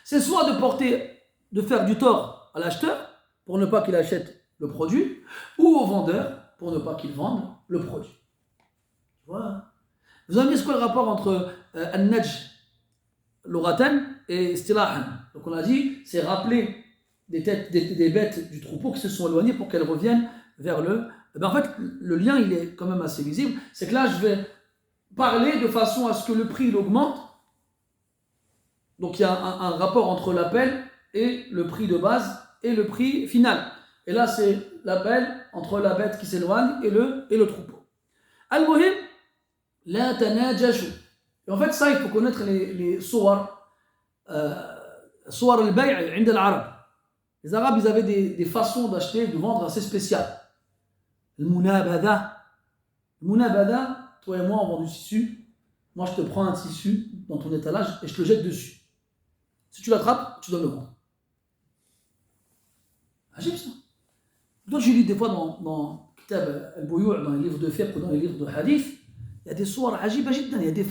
C'est soit de faire du tort à l'acheteur pour ne pas qu'il achète le produit, ou au vendeur pour ne pas qu'il vende le produit. Voilà. Vous avez dit c'est quoi le rapport entre al-najj, l'oratan, et istilahan? Donc on a dit, c'est rappeler des bêtes du troupeau qui se sont éloignées pour qu'elles reviennent vers le... En fait, le lien, il est quand même assez visible. C'est que là, je vais parler de façon à ce que le prix il augmente. Donc il y a un rapport entre l'appel et le prix de base et le prix final. Et là, c'est l'appel entre la bête qui s'éloigne et le troupeau. Al-Muhim, la tanajashu. Et en fait, ça, il faut connaître les suwar. Suwar al-bay' 'inda al-arab. Les Arabes, ils avaient des façons d'acheter, de vendre assez spéciales. Le munabada. Le munabada, toi et moi, on vend du tissu. Moi, je te prends un tissu dans ton étalage et je te le jette dessus. Si tu l'attrapes, tu dois le vendre. Agib ça. Donc, je lis des fois dans Kitab al-Bouyour, dans les livres de fiqh ou dans les livres de hadith, il y a des soirs ajib, il y a des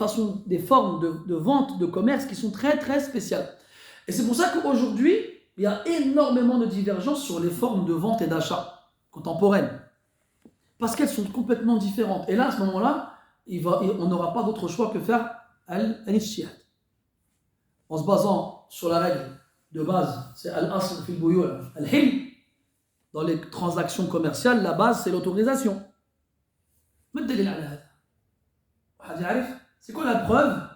formes de vente, de commerce qui sont très très spéciales. Et c'est pour ça qu'aujourd'hui, il y a énormément de divergences sur les formes de vente et d'achat contemporaines. Parce qu'elles sont complètement différentes. Et là, à ce moment-là, on n'aura pas d'autre choix que faire al-ijtihad. En se basant sur la règle de base, c'est al-asl fil bouyour, al-hil. Dans les transactions commerciales, la base, c'est l'autorisation. C'est quoi la preuve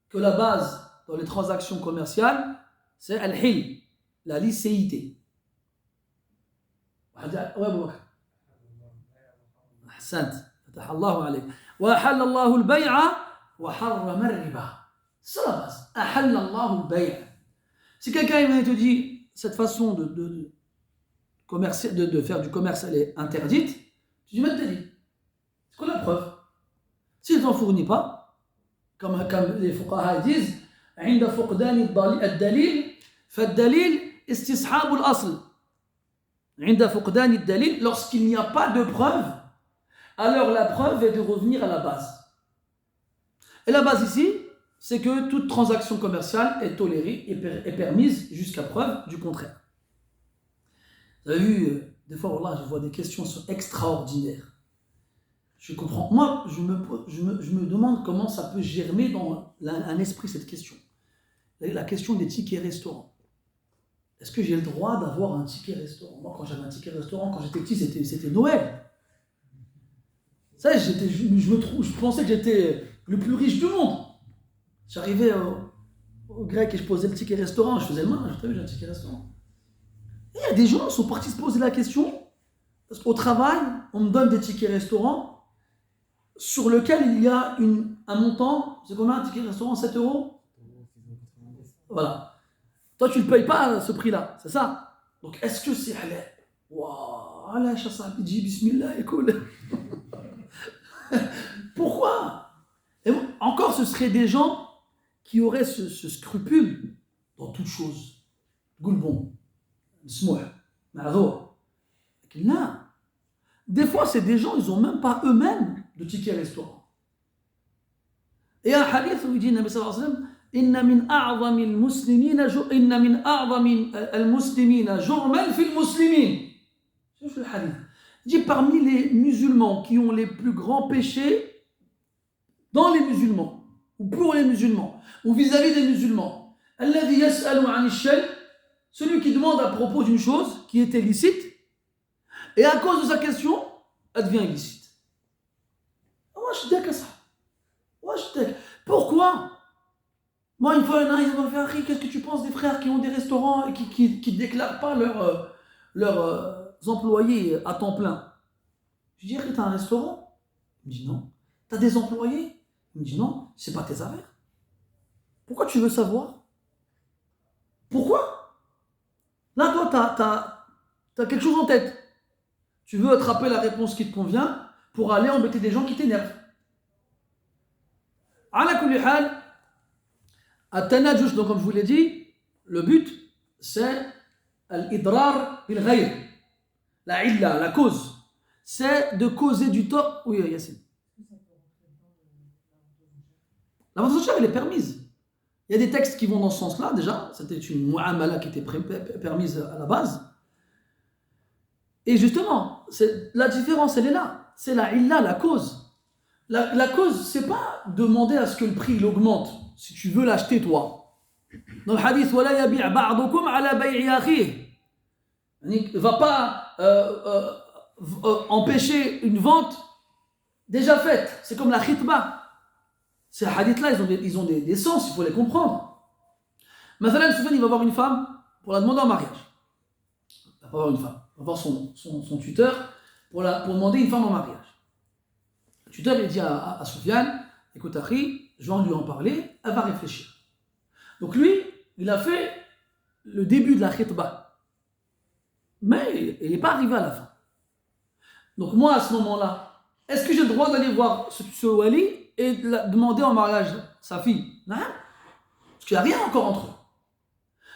que la base dans les transactions commerciales, c'est al-hil, la licéité. أحسنت فتح الله عليك وأحل الله البيع وحرم الربا. C'est la base. أحل الله البيع. Si quelqu'un vient et te dit cette façon de faire du commerce, elle est interdite, tu dis, mais t'as dit. C'est quoi la preuve? S'il ne t'en fournit pas, comme les fuqaha disent, عند فقدان الدليل فالدليل استصحاب الأصل. عند فقدان الدليل, lorsqu'il n'y a pas de preuve, alors la preuve est de revenir à la base. Et la base ici, c'est que toute transaction commerciale est tolérée et permise jusqu'à preuve du contraire. Vous avez vu, des fois, voilà, je vois des questions extraordinaires. Je comprends. Moi, je me demande comment ça peut germer dans un esprit, cette question. La question des tickets restaurants. Est-ce que j'ai le droit d'avoir un ticket restaurant? Moi, quand j'avais un ticket restaurant, quand j'étais petit, c'était Noël. Ça, je pensais que j'étais le plus riche du monde. J'arrivais au grec et je posais le ticket restaurant. Je faisais le main, j'ai un ticket restaurant. Et il y a des gens qui sont partis se poser la question, parce qu'au travail, on me donne des tickets restaurants sur lequel il y a un montant. C'est combien un ticket restaurant? 7 euros. Voilà. Toi, tu ne payes pas ce prix-là, c'est ça? Donc, est-ce que c'est halal? Waouh, Allah, chassabi, dis bismillah, écoute. Pourquoi? Et encore, ce seraient des gens qui auraient ce scrupule dans toute chose. Goulbon, smouh, ma'adour. Là, des fois, c'est des gens, ils n'ont même pas eux-mêmes de ticket restaurant. Et un hadith où il dit, Nabi sallallahu alayhi wa sallam, إن من أعظم المسلمين إن من أعظم المسلمين جرما في المسلمين. C'est le hadith. Il dit parmi les musulmans qui ont les plus grands péchés dans les musulmans ou pour les musulmans ou vis-à-vis des musulmans. الذي يسأل عن الشيء, celui qui demande à propos d'une chose qui était licite et à cause de sa question, elle devient illicite. واش داك صح؟ Moi, pourquoi? Moi, une fois, il m'a fait rire. Qu'est-ce que tu penses des frères qui ont des restaurants et qui déclarent pas leurs employés à temps plein? Je dis, tu as un restaurant? Il me dit non. Tu as des employés? Il me dit non, c'est pas tes affaires. Pourquoi tu veux savoir? Pourquoi? Là, toi, t'as quelque chose en tête. Tu veux attraper la réponse qui te convient pour aller embêter des gens qui t'énervent. Ala kulli hal, at-tanajush, donc comme je vous l'ai dit, le but, c'est l'idrar bil ghayr. La illa, la cause. C'est de causer du tort. Oui, Yassine. La vente aux enchères, elle est permise. Il y a des textes qui vont dans ce sens-là, déjà. C'était une mu'amala qui était permise à la base. Et justement, la différence, elle est là. C'est la illa, la cause. La cause, c'est pas demander à ce que le prix il augmente, si tu veux l'acheter toi. Dans le hadith, وَلَا يَبِعْ بَعْضُكُمْ عَلَى بَيْعِ أَخِيهِ. Il ne va pas empêcher une vente déjà faite. C'est comme la khitba. Ces hadiths-là, ils ont des sens, il faut les comprendre. Mathalan, Soufiane, il va voir une femme pour la demander en mariage. Il va pas voir une femme, il va voir son tuteur pour demander une femme en mariage. Le tuteur, il dit à Soufiane, écoute, Akhi, je vais lui en parler, elle va réfléchir. Donc lui, il a fait le début de la khitba. Mais il n'est pas arrivé à la fin. Donc moi, à ce moment-là, est-ce que j'ai le droit d'aller voir ce wali et demander en mariage sa fille? Non. Parce qu'il n'y a rien encore entre eux.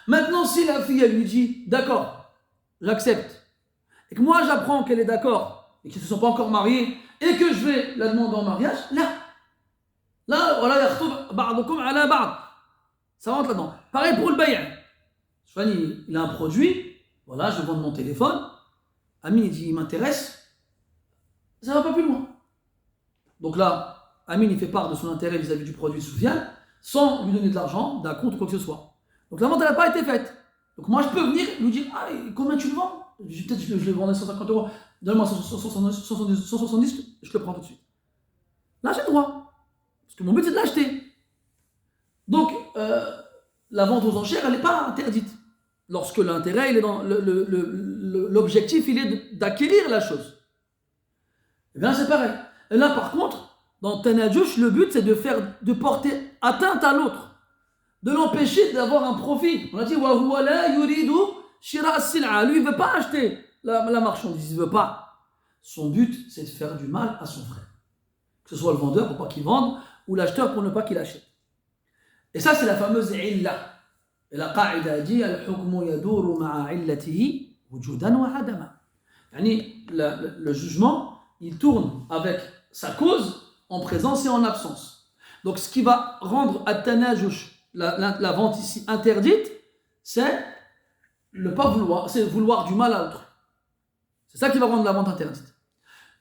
Maintenant, si la fille, elle lui dit, d'accord, j'accepte, et que moi, j'apprends qu'elle est d'accord, et qu'ils ne se sont pas encore mariés, et que je vais la demander en mariage, là, voilà, yakhtoub ba'dukum ala ba'd. Ça rentre là-dedans. Pareil pour le bay'. Il a un produit, voilà, je vends mon téléphone, Amine, il dit, il m'intéresse, ça ne va pas plus loin. Donc là, Amine, il fait part de son intérêt vis-à-vis du produit Soufiane, sans lui donner de l'argent, d'un compte ou quoi que ce soit. Donc la vente, elle n'a pas été faite. Donc moi, je peux venir lui dire, ah, combien tu le vends? Peut-être que je le vendais 150 euros, donne-moi 170, je te le prends tout de suite. Là, j'ai le droit. Parce que mon but, c'est de l'acheter. Donc, la vente aux enchères, elle n'est pas interdite. Lorsque l'intérêt, il est dans l'objectif, il est d'acquérir la chose. Et bien, c'est pareil. Et là, par contre, dans Tanajush, le but, c'est de porter atteinte à l'autre, de l'empêcher d'avoir un profit. On a dit, wa huwa la yuridu shira as-sil'a. Lui, il ne veut pas acheter la marchandise, il ne veut pas. Son but, c'est de faire du mal à son frère. Que ce soit le vendeur pour pas qu'il vende, ou l'acheteur pour ne pas qu'il achète. Et ça, c'est la fameuse illa. Et la qa'ida dit, al-hukmu yaduru ma'a illatihi wujudan wa adama. Le jugement, il tourne avec sa cause en présence et en absence. Donc ce qui va rendre at-tanajush, la vente ici interdite, c'est le pas vouloir, c'est vouloir du mal à l'autre. C'est ça qui va rendre la vente interdite.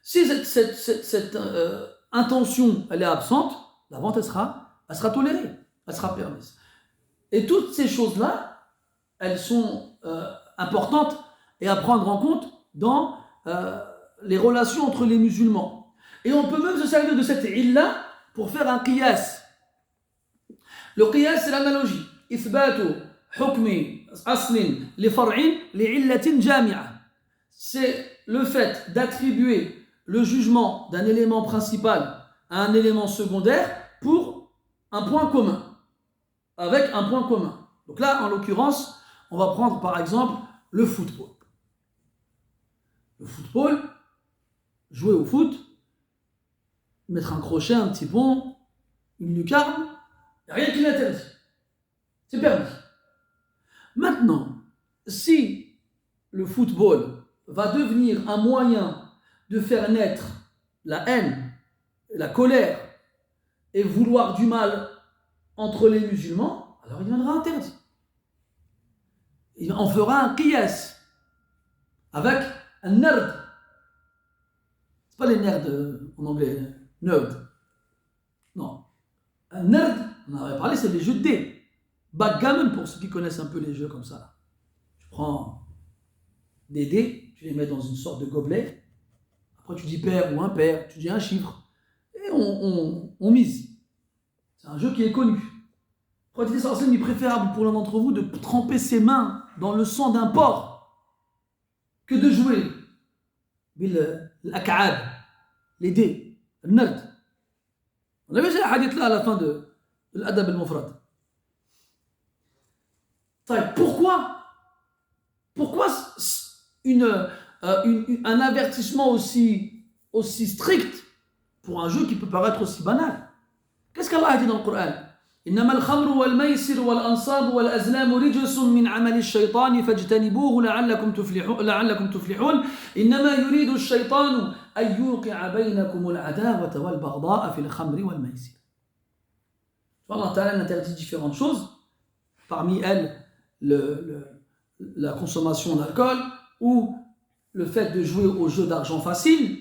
Si cette intention elle est absente, la vente elle sera tolérée, elle sera permise. Et toutes ces choses-là, elles sont importantes et à prendre en compte dans les relations entre les musulmans. Et on peut même se servir de cette illa pour faire un qiyas. Le qiyas, c'est l'analogie. Ithbatu hukmi aslin li far'in li illatin jami'a. C'est le fait d'attribuer le jugement d'un élément principal à un élément secondaire pour un point commun. Avec un point commun. Donc là, en l'occurrence, on va prendre par exemple le football. Le football, jouer au foot, mettre un crochet, un petit pont, une lucarne, il n'y a rien qui l'interdit. C'est permis. Maintenant, si le football va devenir un moyen de faire naître la haine, la colère et vouloir du mal entre les musulmans, alors il deviendra interdit. On fera un qiyas avec un nerd. C'est pas les nerds en anglais, nerd. Non. Un nerd, on en avait parlé, c'est les jeux de dés. Backgammon, pour ceux qui connaissent un peu les jeux comme ça. Tu prends des dés, tu les mets dans une sorte de gobelet. Après, tu dis pair ou impair, tu dis un chiffre. Et on mise. un jeu qui est connu. Le prophète sallallahu alayhi wa sallam, il est préférable pour l'un d'entre vous de tremper ses mains dans le sang d'un porc que de jouer l'ak'ab, les dés, le nard. On a vu ce hadith là à la fin de l'adab al-mufrad. Pourquoi un avertissement aussi strict pour un jeu qui peut paraître aussi banal? Qu'est-ce qu'Allah a dit dans le Coran? إنما الخمر والميسر والأنصاب والأزلام رجس من عمل الشيطان فاجتنبوه لعلكم تفلحون إنما يريد الشيطان أن يوقع بينكم العداوة والبغضاء في الخمر والميسر. Allah Ta'ala interdit différentes choses, parmi elles la consommation d'alcool ou le fait de jouer aux jeux d'argent facile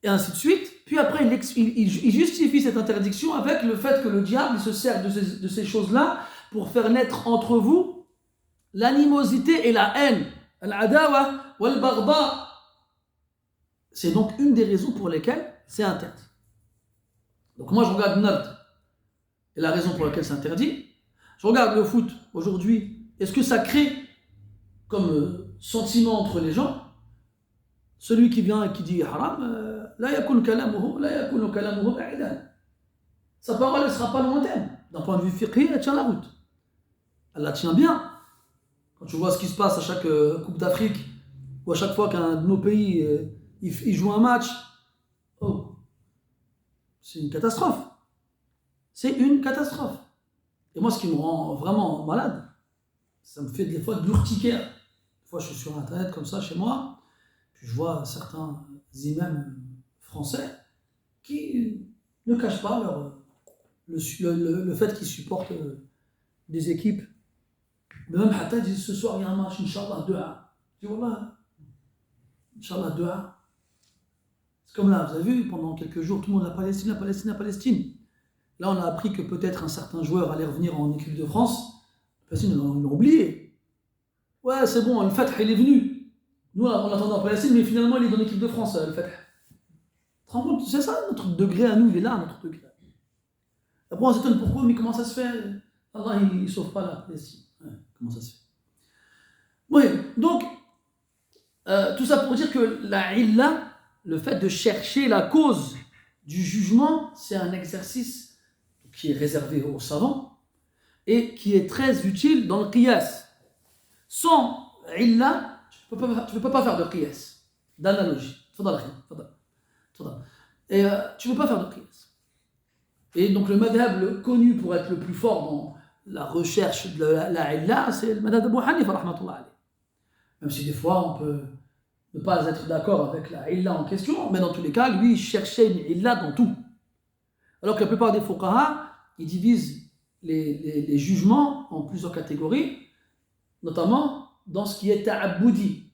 et ainsi de suite. Puis après, il justifie cette interdiction avec le fait que le diable se sert de ces choses-là pour faire naître entre vous l'animosité et la haine. Al-adawa wal-baghda. C'est donc une des raisons pour lesquelles c'est interdit. Donc moi je regarde Nard et la raison pour laquelle c'est interdit. Je regarde le foot aujourd'hui. Est-ce que ça crée comme sentiment entre les gens? Celui qui vient et qui dit haram, la yakun kalamuhu ba'idan. Sa parole ne sera pas lointaine. D'un point de vue fiqhi, elle tient la route. Elle la tient bien. Quand tu vois ce qui se passe à chaque Coupe d'Afrique, ou à chaque fois qu'un de nos pays il joue un match, c'est une catastrophe. C'est une catastrophe. Et moi, ce qui me rend vraiment malade, ça me fait des fois de l'urticaire. Des fois, je suis sur Internet comme ça, chez moi, puis je vois certains imams français qui ne cachent pas le fait qu'ils supportent des équipes. Mais même Hatta disent ce soir il y a un match, Inch'Allah, 2-1. Je dis Wallah, Inch'Allah, 2-1. C'est comme là, vous avez vu, pendant quelques jours, tout le monde, la Palestine. Là, on a appris que peut-être un certain joueur allait revenir en équipe de France. La Palestine, ils l'ont oublié. Ouais, c'est bon, le Fath, il est venu. Nous, on l'attendait en Palestine, mais finalement, il est dans l'équipe de France, le Fath. C'est ça, notre degré à nous, il est là, notre degré. Après, on s'étonne pourquoi, mais comment ça se fait? Allah, il ne sauve pas la Palestine. Ouais, comment ça se fait? Oui, donc, tout ça pour dire que la illa, le fait de chercher la cause du jugement, c'est un exercice qui est réservé aux savants et qui est très utile dans le qiyas. Sans illa, tu ne peux pas faire de qiyas, d'analogie. Et tu ne peux pas faire de qiyas. Et donc le madhab connu pour être le plus fort dans la recherche de la illa, c'est le madhab d'Abu Hanifa, rahmatullah alayh. Même si des fois on peut ne pas être d'accord avec la illa en question, mais dans tous les cas, lui, il cherchait une illa dans tout. Alors que la plupart des fuqaha, ils divisent les jugements en plusieurs catégories, notamment dans ce qui est ta'abboudi.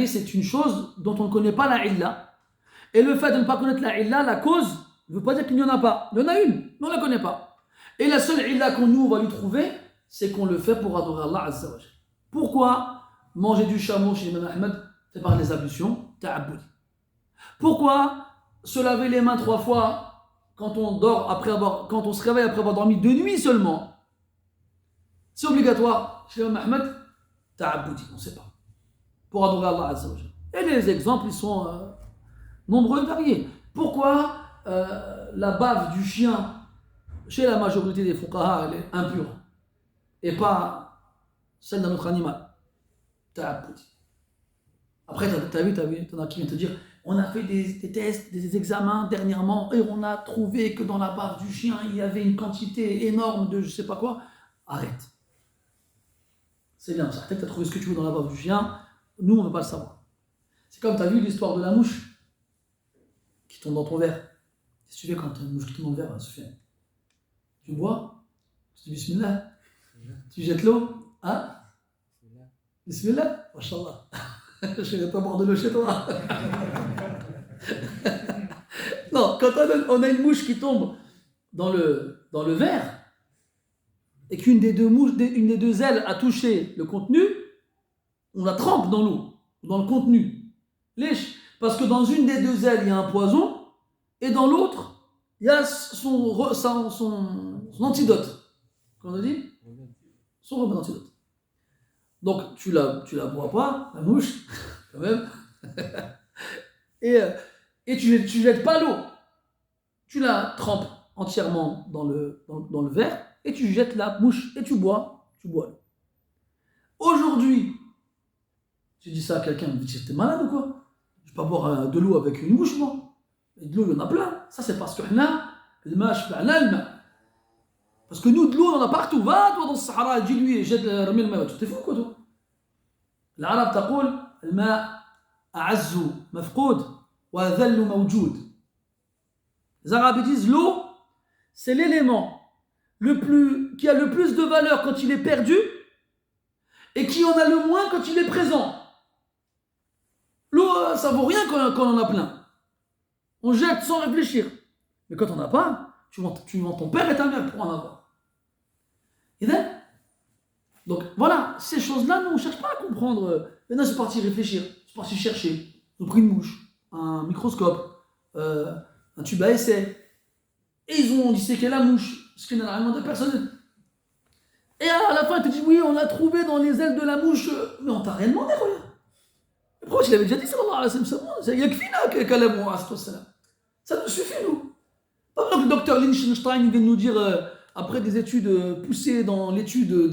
C'est une chose dont on ne connaît pas la illa. Et le fait de ne pas connaître la illa, la cause, ne veut pas dire qu'il n'y en a pas. Il y en a une, mais on ne la connaît pas. Et la seule illa qu'on nous va lui trouver, c'est qu'on le fait pour adorer Allah Azza wa Jalla. Pourquoi manger du chameau chez Imam Ahmed, c'est par les ablutions ta'abboudi? Pourquoi se laver les mains 3 fois quand on se réveille après avoir dormi 2 nuits seulement? C'est obligatoire chez Imam Ahmed, ta'abboudi, on ne sait pas. Pour adorer Allah Azza wa Jalla. Et les exemples, ils sont nombreux et variés. Pourquoi la bave du chien, chez la majorité des fuqaha, elle est impure et pas celle d'un autre animal? Ta'abboudi. Après, t'as vu, t'en as qui viennent te dire on a fait des tests, des examens dernièrement et on a trouvé que dans la bave du chien il y avait une quantité énorme de je sais pas quoi. Arrête. C'est bien, ça. Peut-être que t'as trouvé ce que tu veux dans la bave du chien, nous on ne veut pas le savoir. C'est comme t'as vu l'histoire de la mouche qui tombe dans ton verre. Qu'est-ce que tu fais quand t'as une mouche qui tombe dans le verre? Ça fait. Tu bois, tu dis bismillah, tu jettes l'eau, hein? Bismillah, mashallah. Je ne vais pas boire de l'eau chez toi. Non, quand on a une mouche qui tombe dans le verre et qu'une des deux ailes a touché le contenu, on la trempe dans l'eau, dans le contenu. Parce que dans une des deux ailes, il y a un poison et dans l'autre, il y a son antidote. Comment on dit? Son remède antidote. Donc, tu la bois pas, la mouche, quand même. et tu jettes pas l'eau. Tu la trempes entièrement dans le verre et tu jettes la mouche et tu bois l'eau. Aujourd'hui, tu dis ça à quelqu'un, il me dit, t'es malade ou quoi? Je peux pas boire de l'eau avec une mouche, moi. Et de l'eau, il y en a plein. Ça, c'est parce que parce que nous, de l'eau, on en a partout. Va, toi, dans le Sahara, dis-lui, jette le main. T'es fou, quoi, toi? L'arabe تقول الماء أعز مفقود وأذل موجود. Les Arabes disent l'eau, c'est l'élément qui a le plus de valeur quand il est perdu et qui en a le moins quand il est présent. L'eau, ça vaut rien quand on en a plein. On jette sans réfléchir. Mais quand on n'en a pas, tu vends ton père et ta mère pour en avoir. Et donc voilà, ces choses-là, nous on ne cherche pas à comprendre. Maintenant, c'est parti réfléchir, c'est parti chercher. Ils ont pris une mouche, un microscope, un tube à essai. Et ils ont disséqué la mouche, ce qui n'a rien de personne. Et à la fin, ils te disent oui, on l'a trouvé dans les ailes de la mouche. Mais on t'a rien demandé, regarde. Le prophète, il avait déjà dit, sallallahu alayhi wa sallam, il y a que fina qu'Alamu alayhi wa sallam. Ça nous suffit, nous. Pas que le docteur Lichtenstein vient nous dire, après des études poussées dans l'étude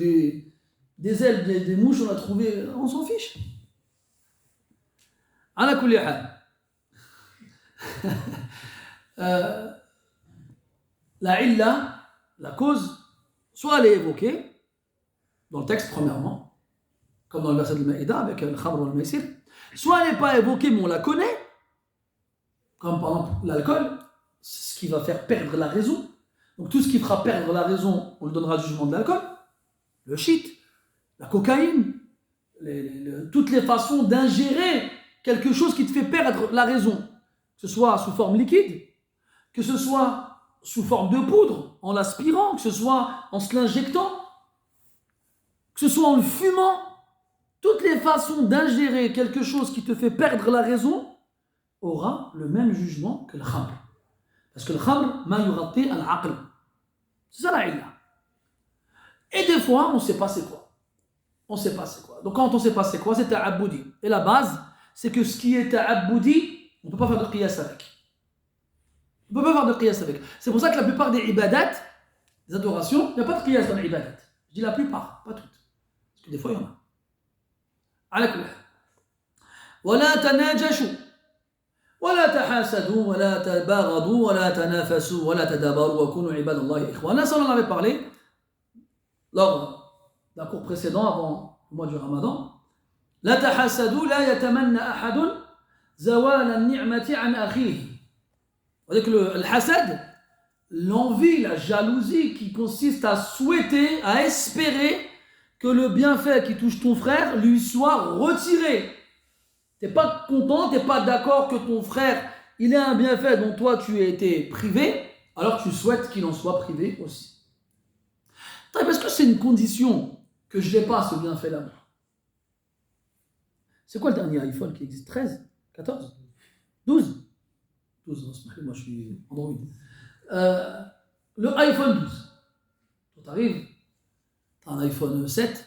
des ailes des mouches, on a trouvé, on s'en fiche. Ala kulli hal. La illa, la cause, soit elle est évoquée dans le texte, premièrement, comme dans le verset de Maïda avec le khamr wal maïsir, soit elle n'est pas évoquée, mais on la connaît, comme par exemple l'alcool, c'est ce qui va faire perdre la raison. Donc tout ce qui fera perdre la raison, on lui donnera le jugement de l'alcool, le shit, la cocaïne, toutes les façons d'ingérer quelque chose qui te fait perdre la raison, que ce soit sous forme liquide, que ce soit sous forme de poudre, en l'aspirant, que ce soit en se l'injectant, que ce soit en le fumant, toutes les façons d'ingérer quelque chose qui te fait perdre la raison aura le même jugement que le khamr. Parce que le khamr, ma yughatti al-aql. C'est ça la illa. Et des fois, on ne sait pas c'est quoi. On ne sait pas c'est quoi. Donc quand on ne sait pas c'est quoi, c'est ta'abboudi. Et la base, c'est que ce qui est ta'abboudi, on ne peut pas faire de qiyas avec. On ne peut pas faire de qiyas avec. C'est pour ça que la plupart des ibadat, des adorations, il n'y a pas de qiyas dans les ibadat. Je dis la plupart, pas toutes. Parce que des fois, il y en a. على كل حال ولا تناجشوا ولا تحاسدوا ولا تباغضوا ولا تنافسوا ولا تدابروا وكونوا عباد الله إخوانا. Ça on en avait parlé lors d'un cours précédent avant le mois du Ramadan. لا تحاسدوا لا يتمنى أحد زوال النعمة عن أخيه. C'est-à-dire que le hasad, l'envie, la jalousie qui consiste à souhaiter, à espérer que le bienfait qui touche ton frère lui soit retiré. Tu n'es pas content, tu n'es pas d'accord que ton frère, il ait un bienfait dont toi tu as été privé, alors tu souhaites qu'il en soit privé aussi. Parce que c'est une condition que je n'ai pas ce bienfait-là. C'est quoi le dernier iPhone qui existe? 13? 14? 12? 12, moi je suis Android. Le iPhone 12. Quand tu arrives, tu as un iPhone 7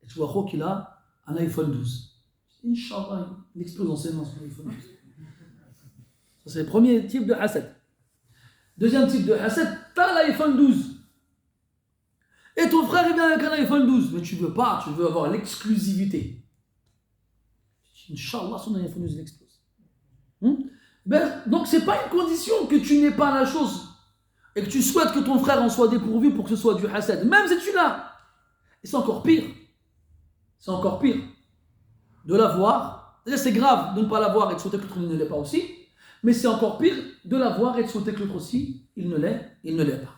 et tu vois qu'il a un iPhone 12. Inch'Allah, il explose en séance son iPhone 12. Ça, c'est le premier type de hasad. Deuxième type de hasad, tu as l'iPhone 12. Et ton frère est bien avec un iPhone 12, mais tu veux pas, tu veux avoir l'exclusivité. Inch'Allah, son iPhone 12 il explose. Donc, c'est pas une condition que tu n'aies pas la chose et que tu souhaites que ton frère en soit dépourvu pour que ce soit du hasad, même si tu l'as. Et c'est encore pire. C'est encore pire de l'avoir. C'est-à-dire, c'est grave de ne pas l'avoir et de souhaiter que l'autre ne l'ait pas aussi, mais c'est encore pire de l'avoir et de souhaiter que l'autre aussi, il ne l'ait pas.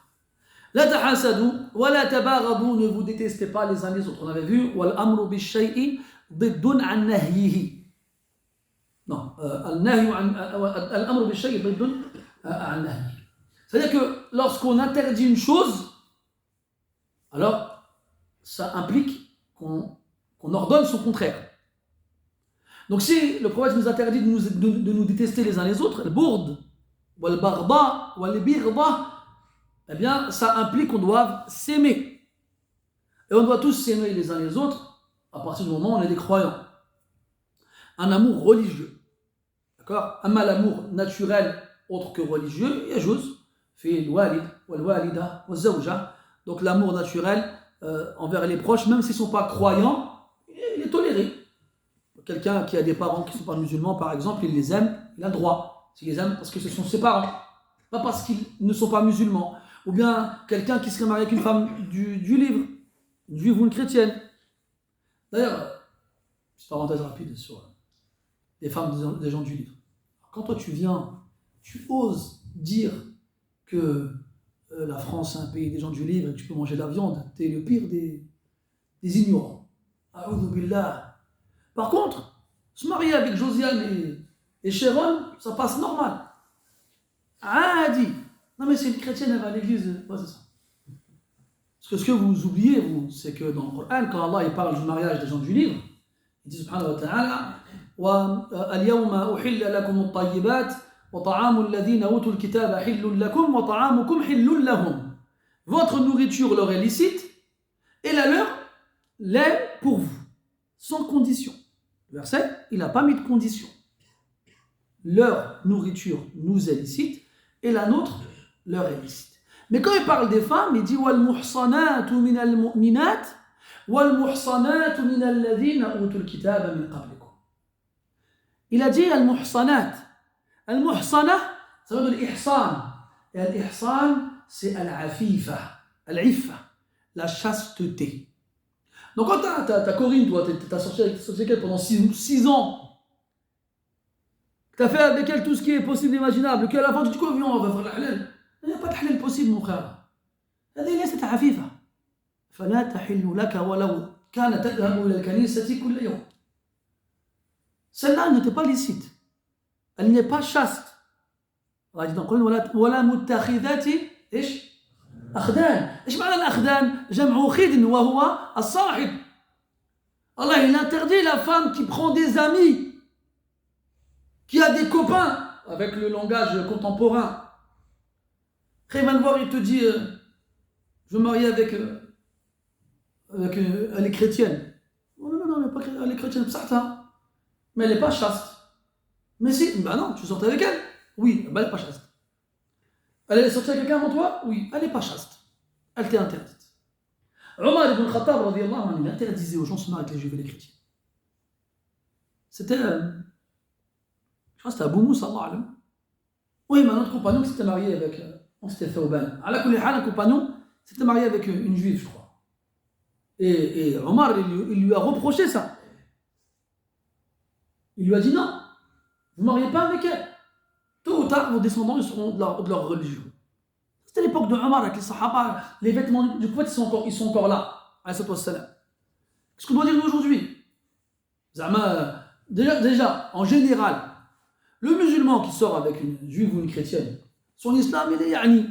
La tahasadu, wa la tabaghadu, ne vous détestez pas les uns les autres. On avait vu, wal amru bi shay'i diddun an nahyihi. Non, al-amru bi shay'i diddun an nahyihi. C'est-à-dire que lorsqu'on interdit une chose, alors ça implique qu'on ordonne son contraire. Donc si le prophète nous interdit de nous détester les uns les autres, le bourde, wal baghdha, wal bighda, eh bien, ça implique qu'on doit s'aimer. Et on doit tous s'aimer les uns les autres à partir du moment où on est des croyants. Un amour religieux. D'accord? L'amour naturel, autre que religieux, yajouz, fi al-walid, wal-walida, wal-zawja. Donc l'amour naturel envers les proches, même s'ils ne sont pas croyants, il est toléré. Quelqu'un qui a des parents qui ne sont pas musulmans, par exemple, il les aime, il a le droit. Il les aime parce que ce sont ses parents, pas parce qu'ils ne sont pas musulmans. Ou bien quelqu'un qui serait marié avec une femme du livre, une juive ou une chrétienne. D'ailleurs, petite parenthèse rapide sur les femmes des gens du livre. Quand toi tu viens, tu oses dire que la France est un pays des gens du livre et que tu peux manger de la viande, t'es le pire des ignorants. A'udhu billah. Par contre, se marier avec Josiane et Sharon, ça passe normal. Ah, dit. Non mais c'est une chrétienne, elle va à l'église. Ouais, c'est ça. Parce que ce que vous oubliez, vous, c'est que dans le Coran, quand Allah il parle du mariage des gens du livre, il dit subhanahu wa ta'ala وَالْيَوْمَ أُحِلَّ لَكُمُ الطَّيِّبَاتِ وَطَعَامُ الَّذِينَ أُوتُوا الْكِتَابَ حِلٌّ لَكُمْ وَطَعَامُكُمْ حِلٌّ لَهُمْ. Votre nourriture leur est licite et la leur l'est pour vous, sans condition. Le verset, il n'a pas mis de condition. Leur nourriture nous est licite et la nôtre leur est licite. Mais quand il parle des femmes, il dit وَالْمُحْصَنَاتُ مِنَ الْمُؤْمِنَاتِ وَالْمُحْصَنَاتُ مِنَ الَّذِينَ أُوتُوا الْكِتَابَ مِنْ قَبْلِكُمْ. Il a dit al-muhsanat. Al-muhsana, ça veut dire l'ihsan. Et al-ihsan, c'est al-afifa. Al-iffa, la chasteté. Donc quand t'as Corinne, toi, t'as sorti avec elle pendant 6 ans, t'as fait avec elle tout ce qui est possible et imaginable, qu'à la fin tu dis quoi, viens, on va faire la halal. Il n'y a pas de halal possible, mon frère. هذه ليست عفيفة. فلا تحل لك ولو كان تذهب إلى الكنيسة كل يوم. Celle-là n'était pas licite. Elle n'est pas chaste. Allah dit dans le Coran ولا متخذات ايش؟ أخدان. ايش معنى الأخدان؟ جمع خدن وهو الصاحب. Allah il interdit la femme qui prend des amis, qui a des copains, avec le langage contemporain. Après il va le voir, il te dit je veux marier avec elle est chrétienne. Non, mais pas elle est chrétienne, ça. Mais elle n'est pas chaste. Mais si, ben non, tu sortais avec elle. Oui, ben elle n'est pas chaste. Elle est sortie avec quelqu'un avant toi. Oui, elle n'est pas chaste. Elle t'est interdite. Omar ibn Khattab, radiyallahu anhu, il interdisait aux gens de se marier avec les juifs et les chrétiens. C'était, je crois que c'était Abu Moussa, Allah alam. Oui, mais un autre compagnon qui s'était marié avec, c'était Thawban. Ala kulli hal, un compagnon s'était marié avec une juive, je crois. Et Omar, il lui a reproché ça. Il lui a dit non, vous ne mariez pas avec elle. Tôt ou tard, vos descendants ils seront de leur religion. C'était l'époque de Omar avec les Sahaba, les vêtements du prophète ils sont encore là. Qu'est-ce qu'on doit dire nous aujourd'hui? Déjà, en général, le musulman qui sort avec une juive ou une chrétienne, son islam il est yani.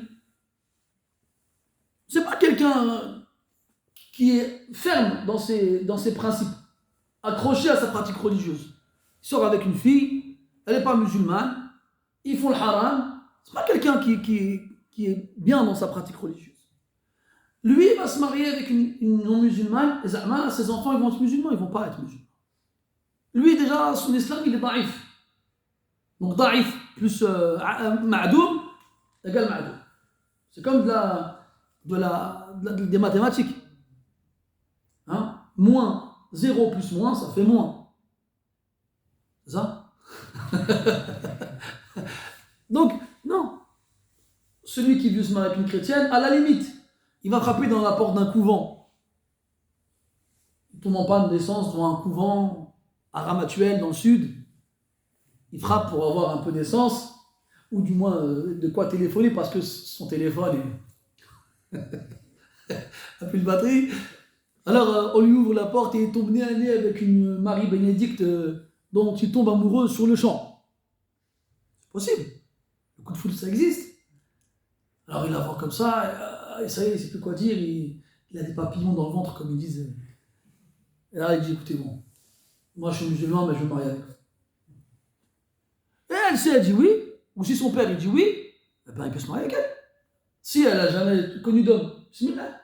C'est pas quelqu'un qui est ferme dans ses principes, accroché à sa pratique religieuse. Il sort avec une fille, elle n'est pas musulmane, ils font le haram. C'est pas quelqu'un qui est bien dans sa pratique religieuse. Lui, il va se marier avec une non-musulmane, et ses enfants ils vont être musulmans, ils ne vont pas être musulmans. Lui, déjà, son islam, il est daïf. Donc, daïf plus ma'doum égale ma'doum. C'est comme des mathématiques. Hein? Moins 0 plus moins, ça fait moins. C'est ça? Donc, non. Celui qui veut se marier avec une chrétienne, à la limite, il va frapper dans la porte d'un couvent. Il tombe en panne d'essence devant un couvent à Ramatuelle, dans le sud. Il frappe pour avoir un peu d'essence, ou du moins de quoi téléphoner, parce que son téléphone n'a plus de batterie. Alors, on lui ouvre la porte et il tombe nez à nez avec une Marie-Bénédicte dont il tombe amoureux sur le champ. C'est possible. Le coup de foudre, ça existe. Alors, il la voit comme ça, et ça y est, il ne sait plus quoi dire, il a des papillons dans le ventre, comme ils disent. Et là, il dit, écoutez, bon, moi je suis musulman, mais je veux me marier avec vous. Et elle dit oui. ou si son père il dit oui, eh ben, il peut se marier avec elle. Si elle n'a jamais connu d'homme, bismillah.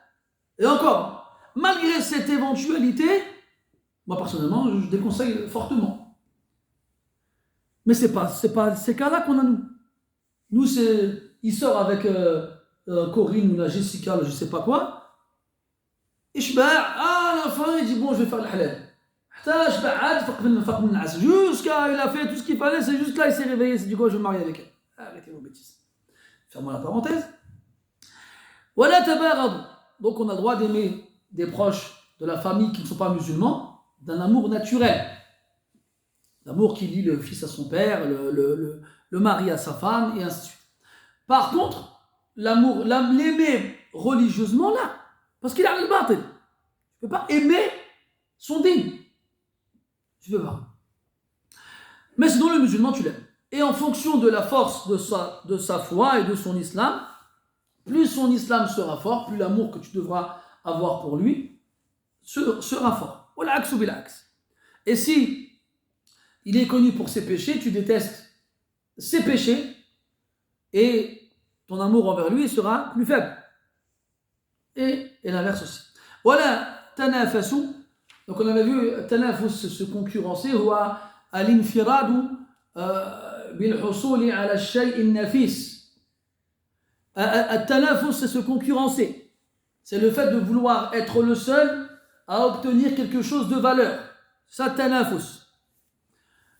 Et encore, malgré cette éventualité, moi personnellement, je déconseille fortement. Mais c'est pas ces cas-là qu'on a nous. Nous, il sort avec Corinne ou la Jessica, je sais pas quoi. Ishba', à la fin, il dit bon, je vais faire le halal. Jusqu'à il a fait tout ce qu'il fallait, c'est juste là, il s'est réveillé, c'est du coup, je vais me marier avec elle. Arrêtez vos bêtises. Fermons la parenthèse. Voilà tabarad. Donc on a le droit d'aimer des proches de la famille qui ne sont pas musulmans, d'un amour naturel. L'amour qui lie le fils à son père, le mari à sa femme, et ainsi de suite. Par contre, l'aimer religieusement, là, parce qu'il a le batil. Tu ne peux pas aimer son digne. Tu ne peux pas. Mais sinon, le musulman, tu l'aimes. Et en fonction de la force de sa foi et de son islam, plus son islam sera fort, plus l'amour que tu devras avoir pour lui sera fort. Et si il est connu pour ses péchés, tu détestes ses péchés et ton amour envers lui sera plus faible. Et l'inverse aussi. Voilà, tanafasu. Donc on avait vu tanafus se concurrencer, huwa al-infiradu bil-husuli ala ash-shay'in nafis. Al-tanafus, c'est se concurrencer. C'est le fait de vouloir être le seul à obtenir quelque chose de valeur. Ça, tanafus.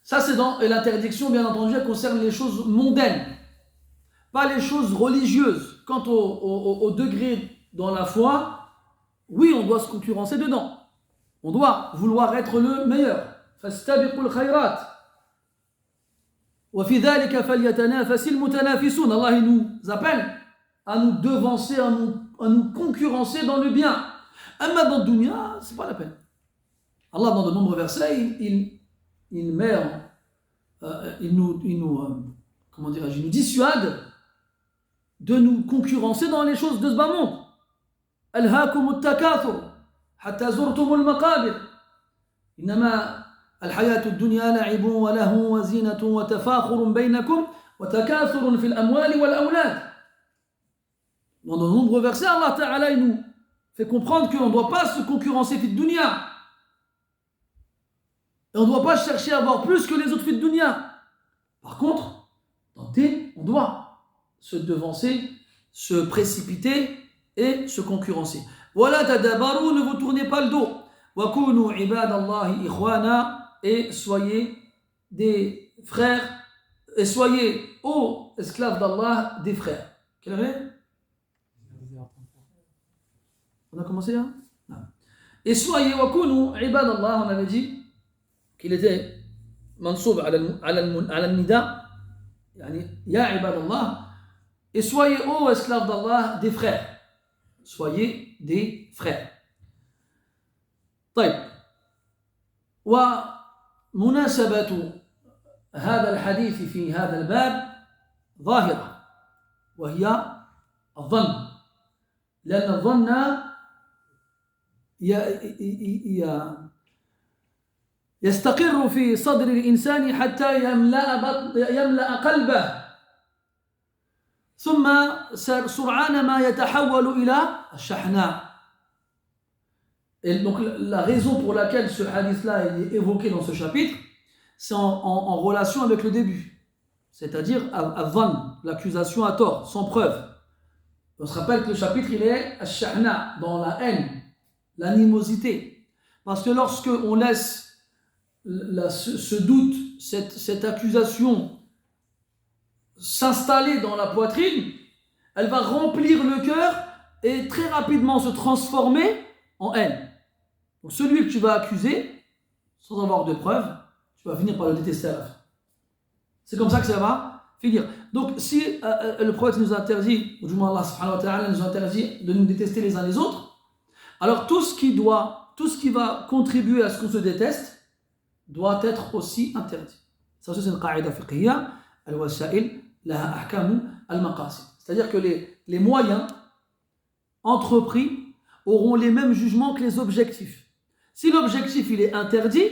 Ça, c'est et l'interdiction, bien entendu, elle concerne les choses mondaines, pas les choses religieuses. Quant au degré dans la foi, oui, on doit se concurrencer dedans. On doit vouloir être le meilleur. فَاسْتَبِقُوا الْخَيْرَاتِ وَفِي ذَلِكَ فَلْيَتَنَافَسِ الْمُتَنَافِسُونَ. Allah il nous appelle à nous devancer, à nous concurrencer dans le bien. Amma dans le dunya, c'est pas la peine. Allah, dans de nombreux versets, il nous dissuade de nous concurrencer dans les choses de ce bas monde. ألهاكم التكاثر حتى زرتم المقابر إنما الحياة الدنيا لعب ولهو وزينة وتفاخر بينكم وتكاثر في الأموال والأولاد. Dans de nombreux versets, Allah Ta'ala il nous fait comprendre qu'on ne doit pas se concurrencer fit dunya. Et on ne doit pas chercher à avoir plus que les autres fit dunya. Par contre, dans le din, on doit se devancer, se précipiter et se concurrencer. Voilà tadabaru, ne vous tournez pas le dos. Wa kunu ibadallahi ikhwana, et soyez des frères, et soyez, ô esclaves d'Allah, des frères. Quelle heure est? On a commencé là? Non. Et soyez, wa kunu ibadallah, on avait dit qu'il était mansoub ala al-nida, yani ya ibadallah, et soyez, ô esclaves d'Allah, des frères. Soyez des frères. طيب. ومناسبة هذا الحديث في هذا الباب ظاهرة، وهي الظن، لأن الظن يستقر في صدر الإنسان حتى يملأ قلبه، ثم سرعان ما يتحول إلى الشحناء. Et donc la raison pour laquelle ce hadith-là est évoqué dans ce chapitre, c'est en relation avec le début, c'est-à-dire al-dhann, l'accusation à tort, sans preuve. On se rappelle que le chapitre il est al-shahna, dans la haine, l'animosité, parce que lorsque on laisse ce doute, cette accusation s'installer dans la poitrine, elle va remplir le cœur et très rapidement se transformer en haine. Donc celui que tu vas accuser, sans avoir de preuves, tu vas finir par le détester à la fin. C'est comme ça que ça va finir. Donc si le prophète nous interdit, ou du moins Allah subhanahu wa ta'ala nous interdit de nous détester les uns les autres, alors tout ce qui va contribuer à ce qu'on se déteste doit être aussi interdit. Ça c'est une qaïda fiqhiyya, al-wasa'il laha ahkamu al-maqasid. C'est-à-dire que les moyens entrepris auront les mêmes jugements que les objectifs. Si l'objectif il est interdit,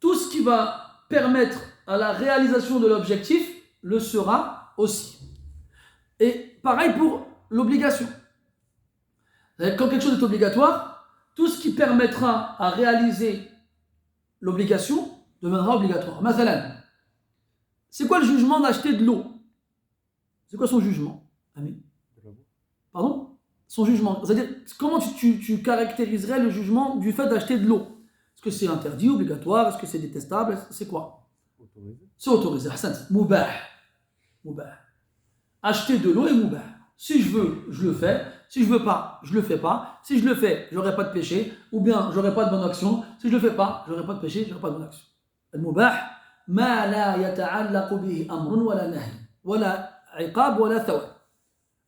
tout ce qui va permettre à la réalisation de l'objectif le sera aussi. Et pareil pour l'obligation. Quand quelque chose est obligatoire, tout ce qui permettra à réaliser l'obligation deviendra obligatoire. Mathalan, c'est quoi le jugement d'acheter de l'eau? C'est quoi son jugement, Ami? Pardon? Son jugement. C'est-à-dire, comment tu caractériserais le jugement du fait d'acheter de l'eau? Est-ce que c'est interdit, obligatoire? Est-ce que c'est détestable? C'est quoi? Autorisé. C'est autorisé. Hassan, moubah. Moubah. Acheter de l'eau est moubah. Si je veux, je le fais. Si je veux pas, je le fais pas. Si je le fais, j'aurai pas de péché. Ou bien, j'aurai pas de bonne action. Si je le fais pas, j'aurai pas de péché, j'aurai pas de bonne action. المباح ما لا يتعلق به أمر ولا نهي ولا عقاب ولا ثواب.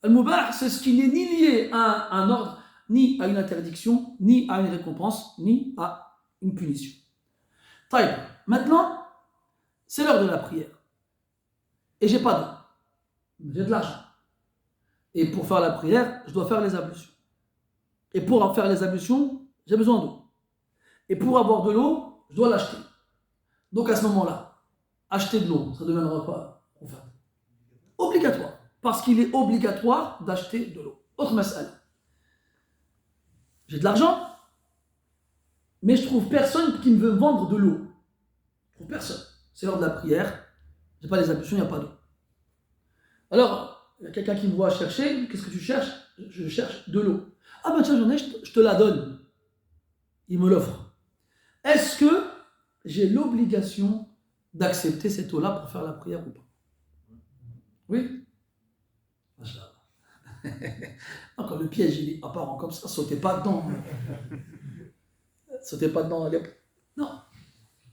المباح, c'est ce qui n'est ni lié à un ordre, ni à une interdiction, ni à une récompense, ni à une punition. طيب, maintenant, c'est l'heure de la prière. Et j'ai pas d'eau. J'ai de l'argent. Et pour faire la prière, je dois faire les ablutions. Et pour faire les ablutions, j'ai besoin d'eau. Et pour avoir de l'eau, je dois l'acheter. Donc à ce moment-là, acheter de l'eau, ça deviendra quoi? Obligatoire. Parce qu'il est obligatoire d'acheter de l'eau. Autre mas'ala. J'ai de l'argent, mais je trouve personne qui me veut vendre de l'eau. Je trouve personne. C'est l'heure de la prière, j'ai pas les ablutions, il n'y a pas d'eau. Alors, il y a quelqu'un qui me voit chercher, qu'est-ce que tu cherches? Je cherche de l'eau. Ah ben tiens, j'en ai, je te la donne. Il me l'offre. Est-ce que j'ai l'obligation d'accepter cette eau-là pour faire la prière ou pas? Oui? Encore le piège, il est apparent comme ça, sautez pas dedans. Sautez pas dedans. Non.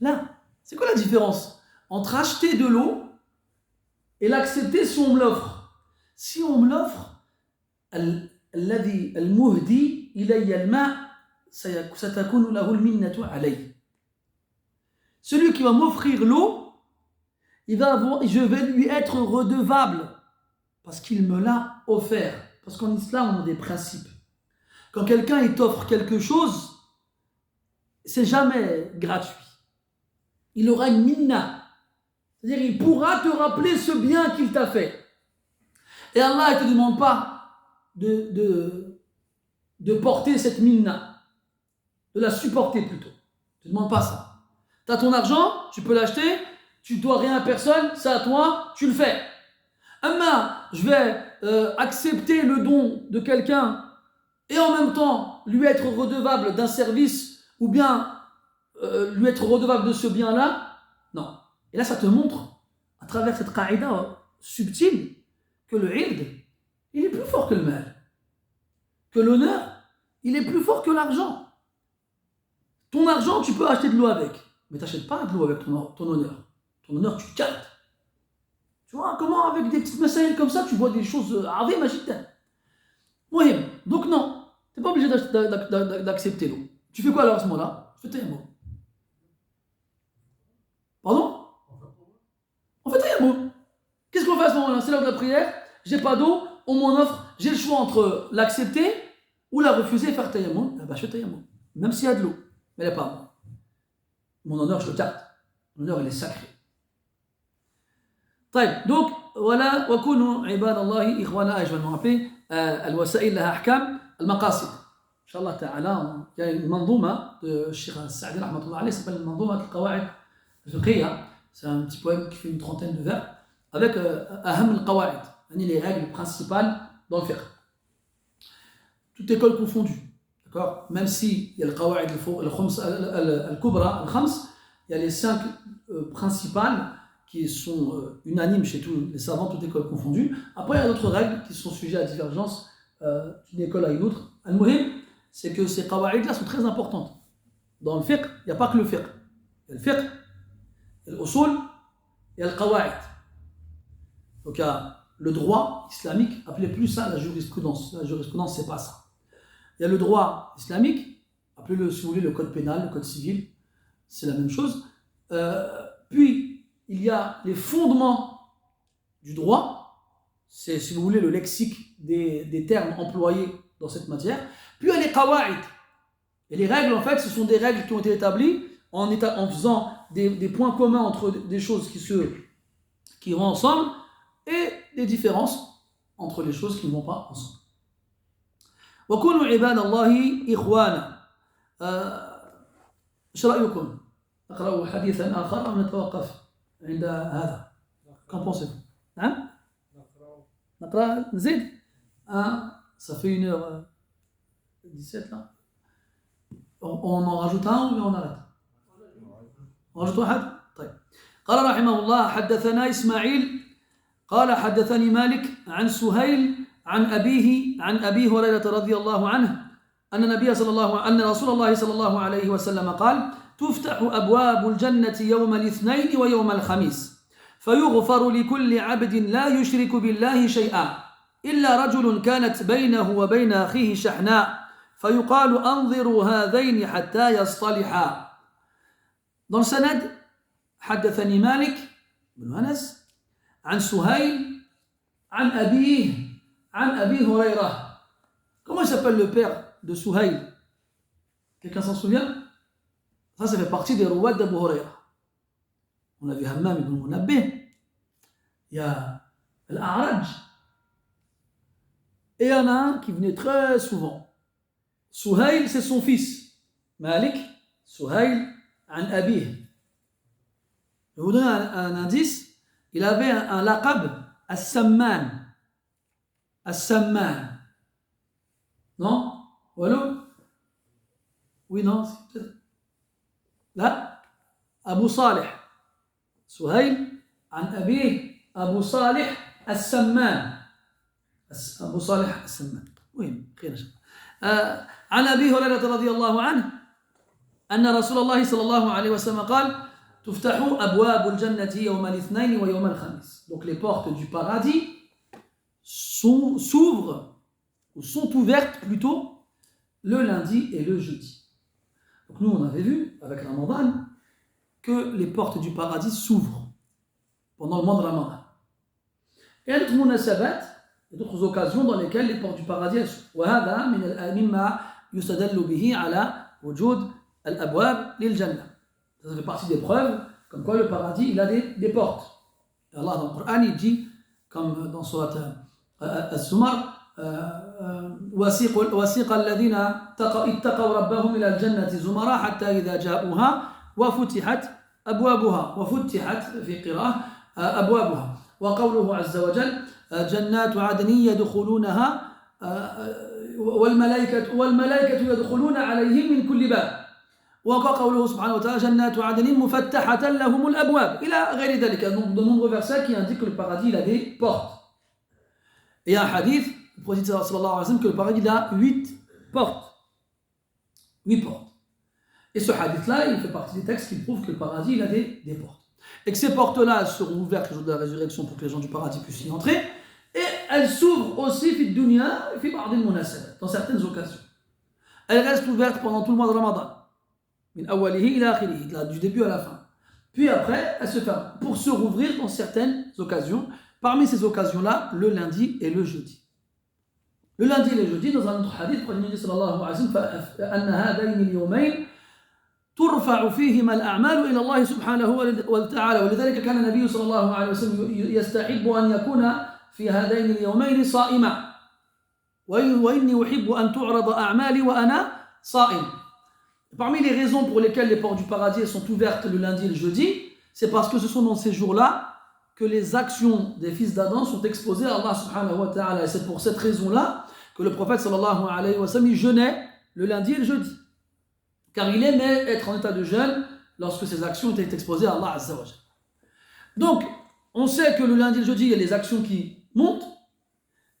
Là, c'est quoi la différence entre acheter de l'eau et l'accepter si on me l'offre? Si on me l'offre, المهدي إلي الماء ستكون له المنة علي. Celui qui va m'offrir l'eau, je vais lui être redevable parce qu'il me l'a offert. Parce qu'en islam, on a des principes. Quand quelqu'un t'offre quelque chose, c'est jamais gratuit. Il aura une minna. C'est-à-dire, il pourra te rappeler ce bien qu'il t'a fait. Et Allah ne te demande pas de porter cette minna, de la supporter plutôt. Il ne te demande pas ça. Tu as ton argent, tu peux l'acheter, tu ne dois rien à personne, c'est à toi, tu le fais. Amma, je vais accepter le don de quelqu'un et en même temps lui être redevable d'un service ou bien lui être redevable de ce bien-là. Non. Et là, ça te montre, à travers cette qaïda subtile, que le ird, il est plus fort que le mal. Que l'honneur, il est plus fort que l'argent. Ton argent, tu peux acheter de l'eau avec. Mais tu n'achètes pas de l'eau avec ton honneur. Ton honneur, tu captes. Tu vois, comment avec des petites masaïles comme ça, tu vois des choses arrivées, magiques. Oui, donc non, tu n'es pas obligé d'accepter l'eau. Tu fais quoi alors à ce moment-là? Tu fais tayammum. Pardon? On fait tayammum. Qu'est-ce qu'on fait à ce moment-là? C'est l'heure de la prière, j'ai pas d'eau, on m'en offre, j'ai le choix entre l'accepter ou la refuser et faire tayammum. Eh ben, je fais tayammum. Même s'il y a de l'eau. Mais elle n'est pas à moi. Mon honneur, je le capte. Mon honneur, il est sacré. طيب, donc, voilà, وكونوا عباد الله إخوانا. Je vais me rappeler, الوسائل لها أحكام المقاصد. إن شاء الله تعالى, il y a une mandouma de Cheikh Saadi rahmatullah alayhi, s'appelle mandouma al-Qawaid al-Fiqhiyya. C'est un petit poème qui fait une trentaine de vers, avec أهم القواعد, les règles principales dans le fiqh. Toute école confondue. D'accord? Même si il y a le qawaid al-kubra, al-khams, il y a les 5 principales qui sont unanimes chez tous les savants, toutes écoles confondues. Après, il y a d'autres règles qui sont sujets à divergence d'une école à une autre. Al-muhim, c'est que ces qawaid-là sont très importantes. Dans le fiqh, il n'y a pas que le fiqh. Il y a le fiqh, il y a l'usul, il y a le qawaid. Donc, il y a le droit islamique, appelez plus ça la jurisprudence. La jurisprudence, c'est pas ça. Il y a le droit islamique, appelez-le si vous voulez le code pénal, le code civil, c'est la même chose. Puis, il y a les fondements du droit, c'est si vous voulez le lexique des termes employés dans cette matière. Puis il y a les qawaid. Et les règles, en fait, ce sont des règles qui ont été établies en faisant des points communs entre des choses qui vont ensemble et les différences entre les choses qui ne vont pas ensemble. وكونوا عباد الله إخوانا. ايش رأيكم؟ نقرأ حديثا آخر أو نتوقف عند هذا؟ Qu'en pensez-vous? Hein? نقرأ نزيد؟ Ça fait 1h17 là. On en rajoute un ou on arrête? On rajoute واحد؟ طيب. قال رحمه الله حدثنا إسماعيل قال حدثني مالك عن سهيل عن أبي هريرة رضي الله عنه أن رسول الله صلى الله عليه وسلم قال تفتح أبواب الجنة يوم الاثنين ويوم الخميس فيغفر لكل عبد لا يشرك بالله شيئا إلا رجل كانت بينه وبين أخيه شحناء فيقال أنظروا هذين حتى يصطلحا. Dans le sanad حدثني مالك بن أنس عن سهيل عن أبي هريرة. Comment il s'appelle le père de Suhail? Quelqu'un s'en souvient? Ça fait partie des rouats d'Abu Huraira. On a vu Hammam ibn Munabbih, il y a Al-A'raj, et il y en a un qui venait très souvent. Suhail, c'est son fils. Malik, Suhail, an Abih. Je vous donne un indice. Il avait un laqab, As-Samman. As-Samman. Non? Voilà? Oui, non? Là? Abu Salih. Suhail, an Abih, Abu Salih, As-Samman. Abu Salih, As-Samman. Oui, خير إن شاء الله. عن أبي هريرة رضي الله عنه أن رسول الله صلى الله عليه وسلم قال تفتح أبواب الجنة يوم الاثنين ويوم الخميس. Donc les portes du paradis s'ouvrent ou sont ouvertes plutôt le lundi et le jeudi. Donc nous on avait vu avec Ramadan que les portes du paradis s'ouvrent pendant le mois de Ramadan. Et il y a d'autres munasabat, d'autres occasions dans lesquelles les portes du paradis s'ouvrent. وهذا مما يستدل به على وجود الأبواب للجنة. Ça fait partie des preuves comme quoi le paradis il a des portes. Et Allah dans le Coran il dit comme dans surat Az-Zumar وسيق الذين اتقوا ربهم إلى الجنة زمرا حتى إذا جاءوها وفتحت أبوابها في قراءة أبوابها وقوله عز وجل جنات عدن يدخلونها والملائكة يدخلون عليهم من كل باب وقوله سبحانه وتعالى جنات عدن مفتحة لهم الأبواب إلى غير ذلك. Donc de nombreux versets qui indiquent que le paradis il a des portes. Et il y a un hadith le prophète sallallahu alayhi wa sallam que le paradis il a 8 portes. 8 portes. Et ce hadith-là, il fait partie des textes qui prouvent que le paradis il a des portes. Et que ces portes-là seront ouvertes le jour de la résurrection pour que les gens du paradis puissent y entrer. Et elles s'ouvrent aussi fi dunya fi ba'd al-munasabat, dans certaines occasions. Elles restent ouvertes pendant tout le mois de Ramadan. Min awwalihi ila akhirihi, du début à la fin. Puis après, elles se ferment pour se rouvrir dans certaines occasions. Parmi ces occasions-là, le lundi et le jeudi. Le lundi et le jeudi, dans un autre hadith, le prophète sallallahu alayhi wa sallam أن هذين اليومين ترفع فيهما الأعمال إلى الله سبحانه وتعالى ولذلك كان النبي صلى الله عليه وسلم يستحب أن يكون في هذين اليومين صائما وإني أحب أن تعرض أعمالي وأنا صائم. Parmi les raisons pour lesquelles les portes du paradis sont ouvertes le lundi et le jeudi, c'est parce que ce sont dans ces jours-là que les actions des fils d'Adam sont exposées à Allah subhanahu wa ta'ala. Et c'est pour cette raison-là que le prophète sallallahu alayhi wa sallam jeûnait le lundi et le jeudi. Car il aimait être en état de jeûne lorsque ces actions étaient exposées à Allah azza wa jalla. Donc, on sait que le lundi et le jeudi, il y a les actions qui montent,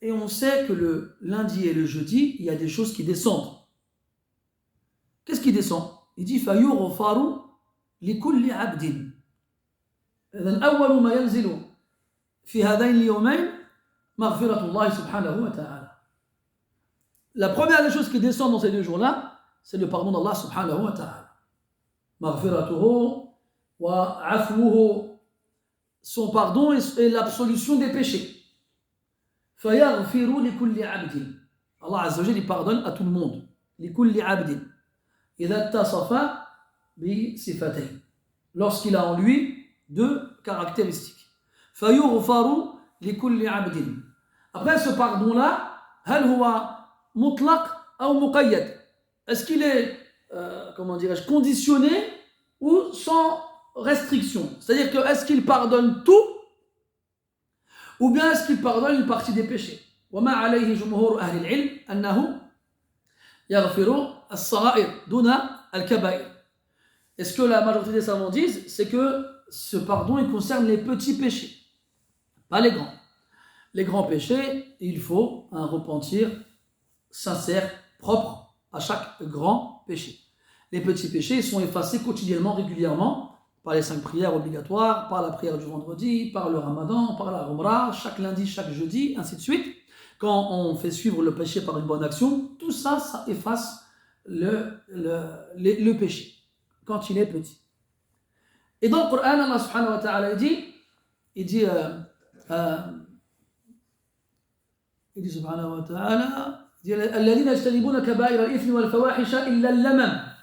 et on sait que le lundi et le jeudi, il y a des choses qui descendent. Qu'est-ce qui descend? Il dit فَيُغْفَرُ لِكُلِّ عَبْدٍ. إذن أول ما ينزل في هذين اليومين مغفرة الله سبحانه وتعالى. La première des choses qui descend dans ces deux jours-là, c'est le pardon d'Allah subhanahu wa ta'ala. مغفرته وعفوه, son pardon et l'absolution des péchés. فيغفر لكل عبد. Allah azza wa jalla il pardonne à tout le monde. لكل عبد. إذا اتصف بصفتين. Lorsqu'il a en lui deux caractéristiques. فيغفر لكل عبد. Après ce pardon-là, هل هو مطلق أو مقيد? Est-ce qu'il est, comment dirais-je, conditionné ou sans restriction? C'est-à-dire que est-ce qu'il pardonne tout ou bien est-ce qu'il pardonne une partie des péchés? وما عليه جمهور أهل العلم أنه يغفر الصغائر دون الكبائر. Et ce que la majorité des savants disent, c'est que ce pardon, il concerne les petits péchés, pas les grands. Les grands péchés, il faut un repentir sincère, propre à chaque grand péché. Les petits péchés sont effacés quotidiennement, régulièrement, par les 5 prières obligatoires, par la prière du vendredi, par le ramadan, par la umrah, chaque lundi, chaque jeudi, ainsi de suite. Quand on fait suivre le péché par une bonne action, tout ça, ça efface le péché, quand il est petit. Et dans le Coran, Allah subhanahu wa ta'ala dit subhanahu wa ta'ala, الذين يجتنبون كبائر الإثم والفواحش إلا اللمم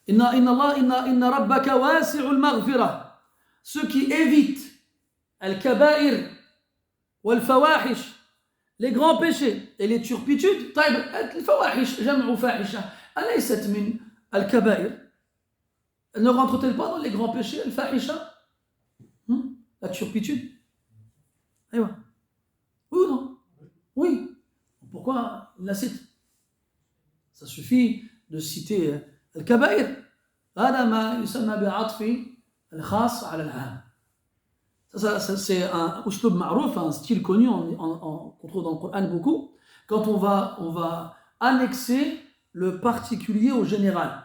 إن ربك واسع المغفرة. Ceux qui évitent al-kaba'ir wal-fawahish, les grands péchés et les turpitudes. طيب الفواحش جمع فاحشة أليست من الكبائر? Ne rentre-t-elle pas dans les grands péchés, al-fahisha, la turpitude? Oui ou non? Oui. Pourquoi il la cite? Ça suffit de citer al-kabair. هذا ما يسمى بعطف الخاص على العام. Ça c'est un uslub ma'rouf, un style connu qu'on trouve dans le Coran beaucoup, quand on va annexer le particulier au général,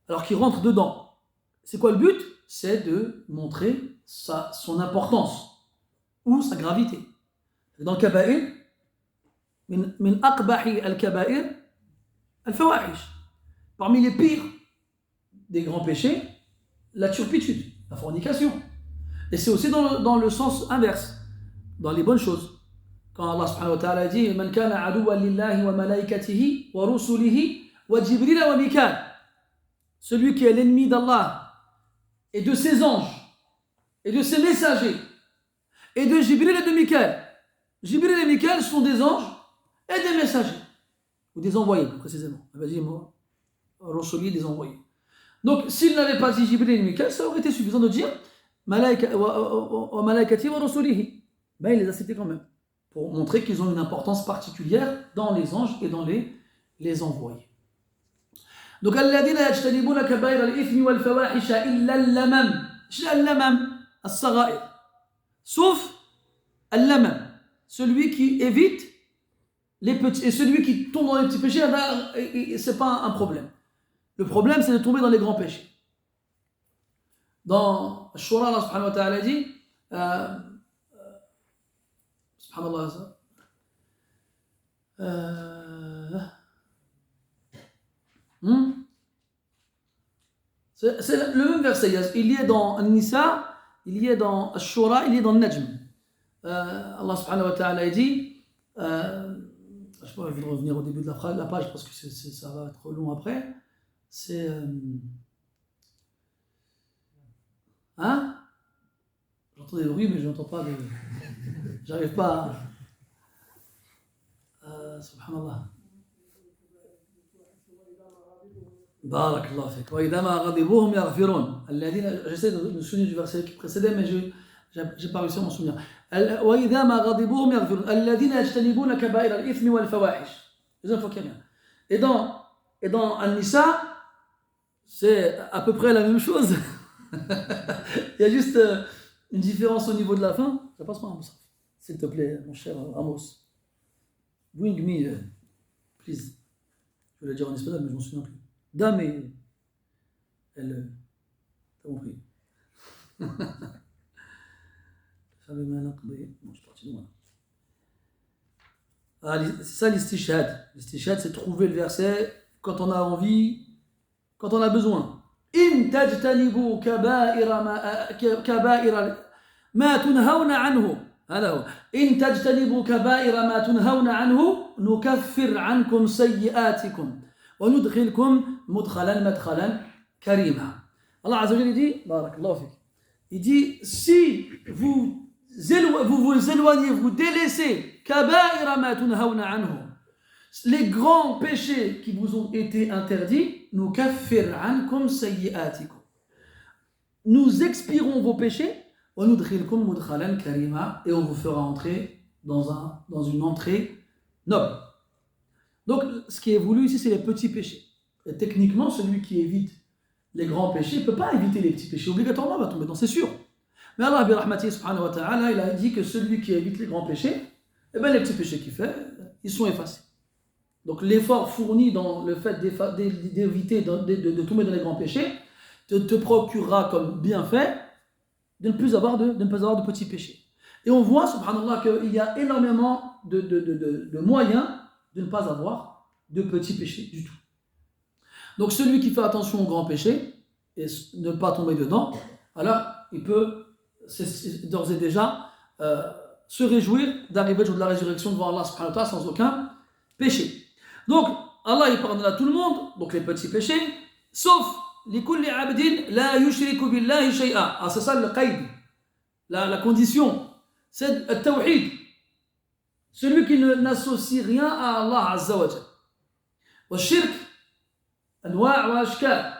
alors qu'il rentre dedans. C'est quoi le but? C'est de montrer son importance ou sa gravité. Dans le kaba'ir, min aqbahi al-kaba'ir al-fawahish. Parmi les pires des grands péchés, la turpitude, la fornication. Et c'est aussi dans le sens inverse, dans les bonnes choses. Quand Allah subhanahu wa ta'ala dit Man kana aduwan lillahi wa malaikatihi wa rusulihi wa Jibril wa Mikal. Celui qui est l'ennemi d'Allah et de ses anges et de ses messagers et de Jibril et de Mikal. Jibril et Mikal sont des anges et des messagers, ou des envoyés plus précisément. Vas-y, moi, Rusuli, des envoyés. Donc, s'il n'avait pas dit Jibril et Mikal, ça aurait été suffisant de dire wa malaikati wa rusulihi. Ben, il les a cités quand même, pour montrer qu'ils ont une importance particulière dans les anges et dans les envoyés. Donc, الذين يجتنبون كبائر الإثم والفواحش إلا اللمم. شنو اللمم؟ الصغائر. Sauf اللمم, celui qui évite les petits, et celui qui tombe dans les petits péchés, c'est pas un problème. Le problème, c'est de tomber dans les grands péchés. Dans Shura, Allah subhanahu wa ta'ala dit subhanallah, c'est le même verset. Il y est dans An-Nisa, il y est dans Shura, il y est dans Najm. Allah subhanahu wa ta'ala dit, je sais pas, je vais revenir au début de la page parce que ça va être long après. C'est hein? J'entends des bruits mais je n'entends pas j'arrive pas subhanallah. Barakallahu fik. وإذا ما غضبوا هم يغفرون. J'essaie de me souvenir du verset qui précédait mais j'ai pas réussi à m'en souvenir. وإذا ما غضبوا هم يغفرون. الذين يجتنبون كبائر الإثم والفواحش. Deuxième fois qu'il y a. Et dans An-Nisa, c'est à peu près la même chose. Il y a juste une différence au niveau de la fin. Ça passe pas, s'il te plaît, mon cher Amos. Bring me, please. Je voulais dire en espagnol, mais je m'en souviens plus. Dame, elle. T'as compris. J'avais mal incliné. Bon, je suis parti de moi. C'est ça l'istishhad. L'istishhad, c'est trouver le verset quand on a envie, quand on a besoin. إن تجتنبوا كبائر ما تنهون عنه. هذا هو. إن تجتنبوا كبائر ما تنهون عنه نكفر عنكم سيئاتكم وندخلكم مدخلا كريما. Allah Azza wa Jalla dit, barakallahu fik, Il dit, si vous vous éloignez, vous délaissez kaba'ira ma tunhawna anhu, les grands péchés qui vous ont été interdits, nukaffir ankum sayyi'atikum. Nous expirons vos péchés, wa nudkhilkum mudkhalan karima, et on vous fera entrer dans une entrée noble. Donc, ce qui est voulu ici, c'est les petits péchés. Et techniquement, celui qui évite les grands péchés ne peut pas éviter les petits péchés. Obligatoirement, va tomber dans, c'est sûr. Mais Allah, bi rahmatihi subhanahu wa ta'ala, il a dit que celui qui évite les grands péchés, eh bien, les petits péchés qu'il fait, ils sont effacés. Donc, l'effort fourni dans le fait d'éviter de tomber dans les grands péchés te procurera comme bienfait de ne pas avoir de petits péchés. Et on voit, subhanallah, qu'il y a énormément de moyens de ne pas avoir de petits péchés du tout. Donc celui qui fait attention aux grands péchés et ne pas tomber dedans, alors il peut d'ores et déjà se réjouir d'arriver le jour de la résurrection devant Allah subhanahu wa ta'ala sans aucun péché. Donc Allah il pardonne à tout le monde, donc les petits péchés, sauf likulli abdin la yushriku billahi shay'a. Ah, c'est ça le qaïd, la condition, c'est le tawhid. Celui qui n'associe rien à Allah Azza wa Jal. Wa shirk, anwa' wa ashkal.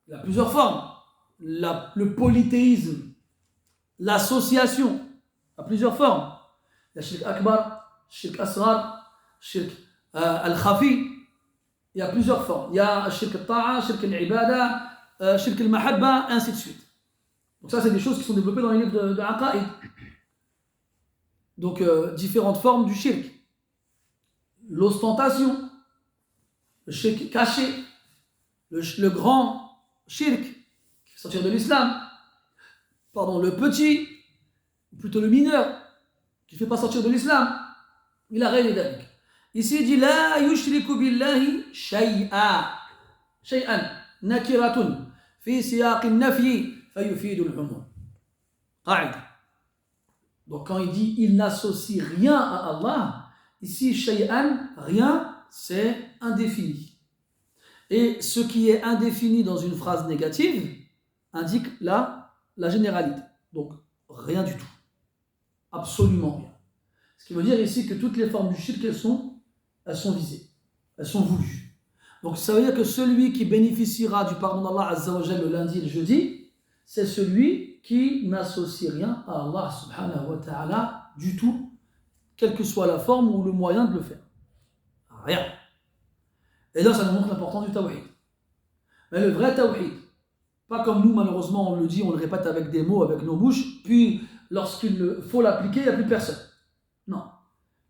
Il y a plusieurs formes. Le polythéisme, l'association, il y a plusieurs formes. Il y a shirk akbar, shirk asghar, shirk al-khafi. Il y a plusieurs formes. Il y a shirk al-ta'a, shirk al-ibada, shirk al-mahabba, ainsi de suite. Donc ça, c'est des choses qui sont développées dans les livres de Aqaïd. Donc, différentes formes du shirk. L'ostentation, le shirk caché, le grand shirk qui fait sortir de l'islam, le petit, ou plutôt le mineur, qui ne fait pas sortir de l'islam. Il a rien d'alik. Ici, il dit la yushriku billahi shay'a. Shay'an, nakiratun, fi siyaqin nafyi, fayufidu al-umum. Qa'ida. Donc quand il dit il n'associe rien à Allah, ici shay'an, rien, c'est indéfini. Et ce qui est indéfini dans une phrase négative indique la généralité. Donc rien du tout. Absolument rien. Ce qui veut dire ici que toutes les formes du shirk, elles sont visées. Elles sont voulues. Donc ça veut dire que celui qui bénéficiera du pardon d'Allah Azza wa Jalla le lundi et le jeudi, c'est celui qui n'associe rien à Allah subhanahu wa ta'ala du tout, quelle que soit la forme ou le moyen de le faire. Rien. Et là, ça nous montre l'importance du tawhid. Mais le vrai tawhid, pas comme nous, malheureusement, on le dit, on le répète avec des mots, avec nos bouches, puis lorsqu'il faut l'appliquer, il n'y a plus personne. Non.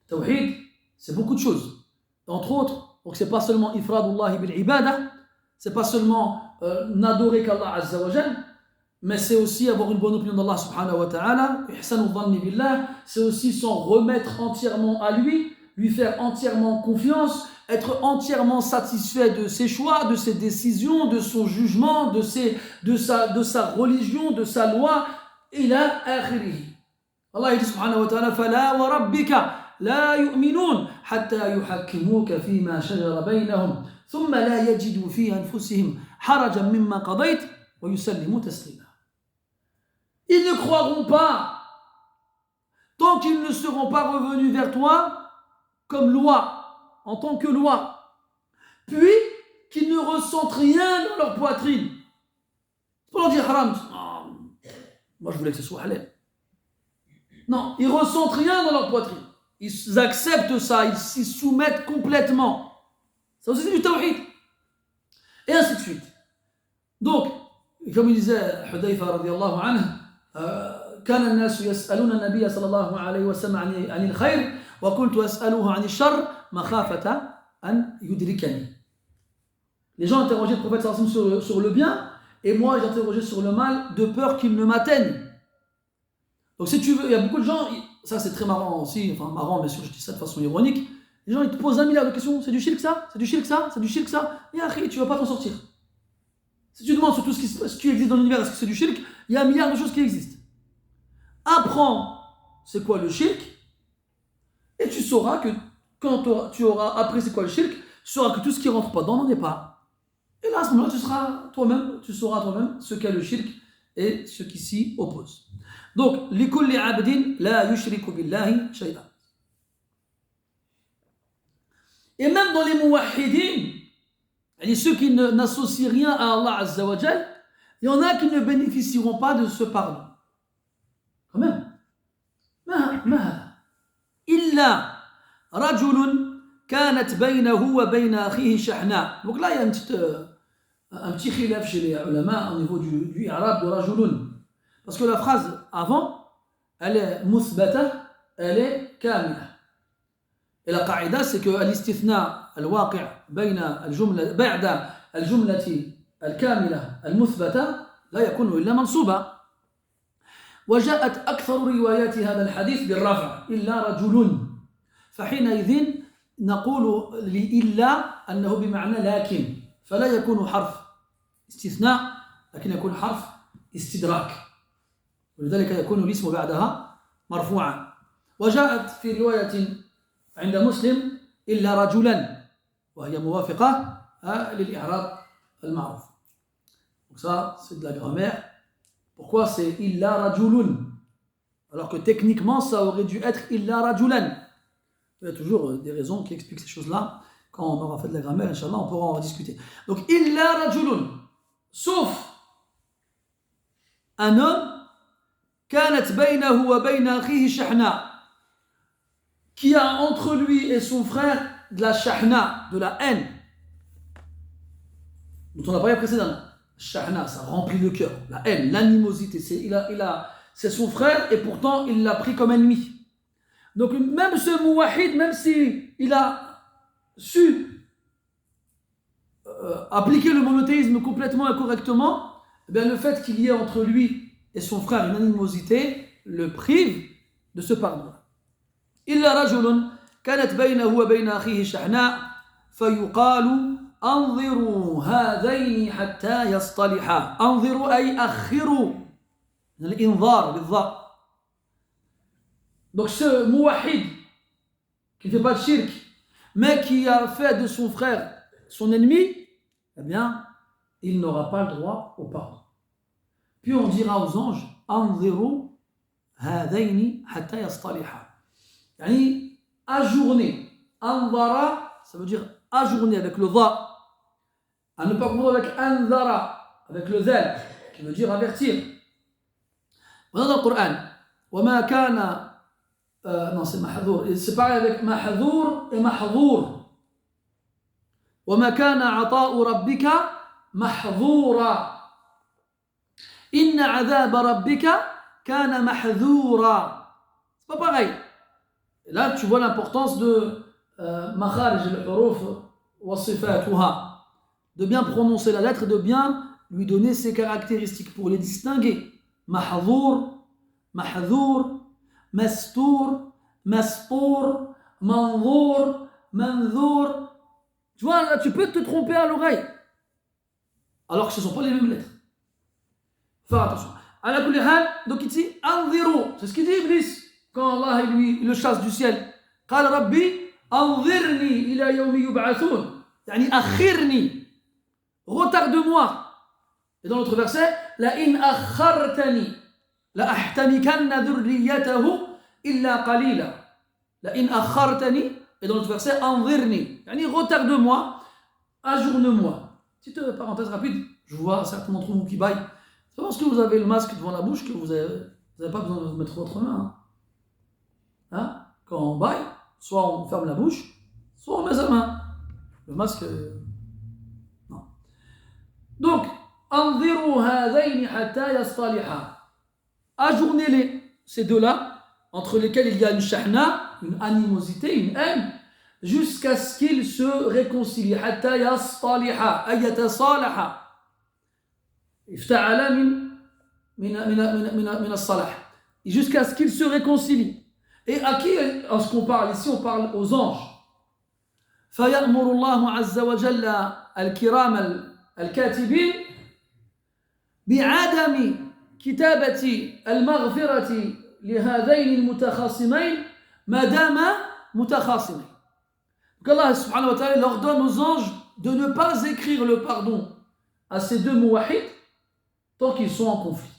Tawhid, c'est beaucoup de choses. Entre autres, donc c'est pas seulement ifradullah bil ibadah, c'est pas seulement n'adorer qu'Allah Azza wa Jal, mais c'est aussi avoir une bonne opinion d'Allah subhanahu wa ta'ala, ihsanu dhanni billah, c'est aussi s'en remettre entièrement à lui faire entièrement confiance, être entièrement satisfait de ses choix, de ses décisions, de son jugement, de sa religion, de sa loi, ila akhirih. Allah dit subhanahu wa ta'ala, fala wa rabbika la yu'minun hatta yuhakkimuka fima shajara baynahum thumma la yajidu fi anfusihim harajan mimma qadayt wa yusallimu taslima. Ils ne croiront pas tant qu'ils ne seront pas revenus vers toi comme loi, en tant que loi, puis qu'ils ne ressentent rien dans leur poitrine. C'est pas leur dire haram. Oh, moi je voulais que ce soit halal. Non, ils ressentent rien dans leur poitrine. Ils acceptent ça, ils s'y soumettent complètement. Ça aussi c'est du tawhid. Et ainsi de suite. Donc, comme il disait Hudayfa radiyallahu anhu, كان الناس يسألون النبي صلى الله عليه وسلم عن الخير وقلت أسأله عن الشر مخافة أن يدركني. Les gens interrogeaient le prophète sallallahu alayhi wa sallam sur le bien et moi j'interrogeais sur le mal de peur qu'il ne m'atteigne. Donc si tu veux, il y a beaucoup de gens, ça c'est très marrant aussi, enfin marrant bien sûr, je dis ça de façon ironique, les gens ils te posent 1 milliard de questions, c'est du shirk ça, c'est du shirk ça, c'est du shirk ça, et après tu vas pas t'en sortir. Si tu demandes sur tout ce qui existe dans l'univers, est-ce que c'est du shirk, il y a 1 milliard de choses qui existent. Apprends c'est quoi le shirk et tu sauras que quand tu auras appris c'est quoi le shirk, tu sauras que tout ce qui rentre pas dedans n'en est pas. Et là à ce moment-là tu sauras toi-même ce qu'est le shirk et ce qui s'y oppose. Donc, لِكُلِّ عَبْدٍ لَا يُشْرِكُ بِاللَّهِ شَيْئًا. Et même dans les muwahhidin, ceux qui n'associent rien à Allah Azza wa Jal, il y en a qui ne bénéficieront pas de ce pardon. Quand même. ما هذا إلا رجل كانت بينه وبين أخيه شحناء. Donc là, il y a un petit khilaf chez les ulama au niveau du i'rab de rajulun. Parce que la phrase avant, elle est muthbata, elle est kamila. Et la qaïda, c'est que l'istithna al-waqi' bayna al-jumla ba'da al-jumlati al-kamila al-muthbata la yakunu illa mansuba. وجاءت أكثر روايات هذا الحديث بالرفع إلا رجل فحينئذ نقول لإلا أنه بمعنى لكن فلا يكون حرف استثناء لكن يكون حرف استدراك ولذلك يكون الاسم بعدها مرفوعا. وجاءت في رواية عند مسلم إلا رجلا وهي موافقة للإعراب المعروف. Donc ça c'est de la grammaire. Pourquoi c'est illa rajulun alors que techniquement ça aurait dû être illa rajulan? Il y a toujours des raisons qui expliquent ces choses-là. Quand on aura fait de la grammaire, Inch'Allah, on pourra en discuter. Donc illa rajulun, sauf un homme kanat baynahu wa bayna akhihi shahna, qui a entre lui et son frère de la shahna, de la haine, dont on a parlé précédemment. Shahna, ça remplit le cœur, la haine, l'animosité. C'est son frère et pourtant il l'a pris comme ennemi. Donc même ce muwahhid, même s'il a su appliquer le monothéisme complètement et correctement, eh bien, le fait qu'il y ait entre lui et son frère une animosité le prive de ce pardon. إلا رجل كانت بينه وبين أخيه شحناء فيقال أنظروا هذين حتى يصطلحا. أنظروا أي أخروا الإنذار بالضاء. Donc ce muwahhid qui ne fait pas de shirk mais qui a fait de son frère son ennemi, eh bien il n'aura pas le droit au pardon. Puis on dira aux anges أنظروا هذين حتى يصطلحا. يعني ajourner. أنظر ça veut dire ajourner avec le va. À ne pas confondre avec anzara, avec le zal, qui veut dire avertir. On a dans le Coran, وَمَا كَانَ non, c'est mahdour. C'est pareil avec mahdour et mahdour. وَمَا كَانَ عَطَاءُ رَبِّكَ مَحْظُورًا إِنَّ عَذَابَ رَبِّكَ كَانَ مَحْذُورًا. C'est pas pareil. Et là, tu vois l'importance de makharij al-huruf wa sifatuha. De bien prononcer la lettre et de bien lui donner ses caractéristiques pour les distinguer. Mahzour, mahzour, mastour, mastour, manzour, manzour. Tu vois, là, tu peux te tromper à l'oreille. Alors que ce ne sont pas les mêmes lettres. Faire attention. Ala kulli hal, donc ici, anziru. C'est ce qu'il dit Iblis quand Allah lui le chasse du ciel. قال ربي أنظرني إلى يوم يبعثون. يعني أخرني. Retarde-moi. Et dans l'autre verset, لئن أخرتني لأحتنكن ذريته إلا قليلا. لئن أخرتني. Et dans l'autre verset, أنظرني. يعني retarde-moi, ajourne-moi. Petite parenthèse rapide, je vois certains d'entre vous qui baillent. C'est parce que vous avez le masque devant la bouche que vous n'avez pas besoin de mettre votre main. Hein? Quand on baille, soit on ferme la bouche, soit on met sa main. Le masque, non. Donc, أنظروا هذين حتى يصطلحا. Ajournez-les, ces deux-là, entre lesquels il y a une shahna, une animosité, une haine, jusqu'à ce qu'ils se réconcilient. حتى يصطلحا أي يتصالحا. افتعل من الصلاح. Jusqu'à ce qu'ils se réconcilient. Et à qui est-ce qu'on parle ici? On parle aux anges. فيأمر الله عز وجل الكرام الكاتبين بعدم كتابة المغفرة لهذين المتخاصمين ما دام متخاصمين. Donc Allah subhanahu wa ta'ala leur donne aux anges de ne pas écrire le pardon à ces deux muwahhids tant qu'ils sont en conflit.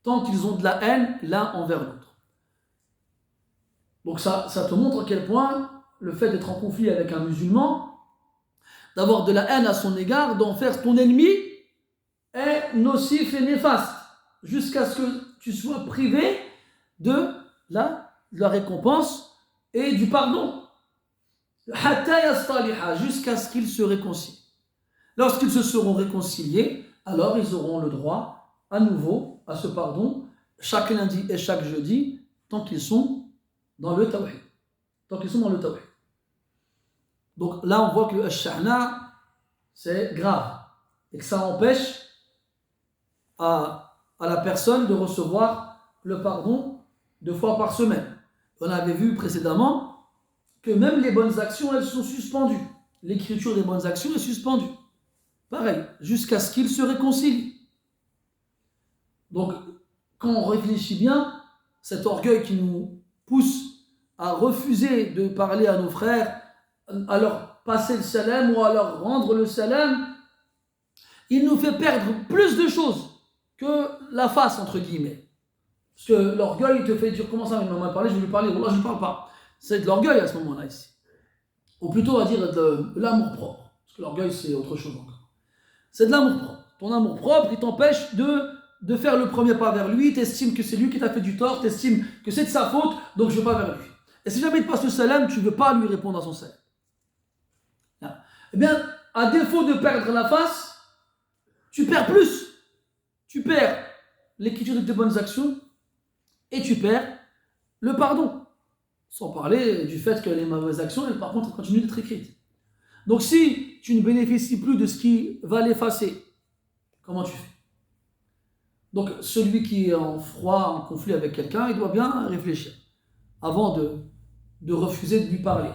tant qu'ils ont de la haine l'un envers l'autre. Donc ça te montre à quel point le fait d'être en conflit avec un musulman, d'avoir de la haine à son égard, d'en faire ton ennemi, est nocif et néfaste, jusqu'à ce que tu sois privé de la récompense et du pardon. Jusqu'à ce qu'ils se réconcilient. Lorsqu'ils se seront réconciliés, alors ils auront le droit à nouveau à ce pardon, chaque lundi et chaque jeudi, tant qu'ils sont dans le tawhid. Donc là, on voit que le shahna, c'est grave, et que ça empêche à la personne de recevoir le pardon 2 fois par semaine. On avait vu précédemment que même les bonnes actions, elles sont suspendues. L'écriture des bonnes actions est suspendue. Pareil, jusqu'à ce qu'ils se réconcilient. Donc, quand on réfléchit bien, cet orgueil qui nous pousse à refuser de parler à nos frères, à leur passer le salam ou à leur rendre le salam, il nous fait perdre plus de choses que la face, entre guillemets. Parce que l'orgueil te fait dire, comment ça, il m'a mal parlé, je vais lui parler, voilà, je ne parle pas. C'est de l'orgueil à ce moment-là ici. Ou plutôt à dire de l'amour-propre. Parce que l'orgueil, c'est autre chose encore. C'est de l'amour-propre. Ton amour-propre, il t'empêche de faire le premier pas vers lui, t'estimes que c'est lui qui t'a fait du tort, t'estimes que c'est de sa faute, donc je ne vais pas vers lui. Et si jamais il te passe le salam, tu ne veux pas lui répondre à son salam. Eh bien, à défaut de perdre la face, tu perds plus. Tu perds l'écriture de tes bonnes actions et tu perds le pardon. Sans parler du fait que les mauvaises actions, elles, par contre, continuent d'être écrites. Donc si tu ne bénéficies plus de ce qui va l'effacer, comment tu fais? Donc celui qui est en froid, en conflit avec quelqu'un, il doit bien réfléchir avant de refuser de lui parler.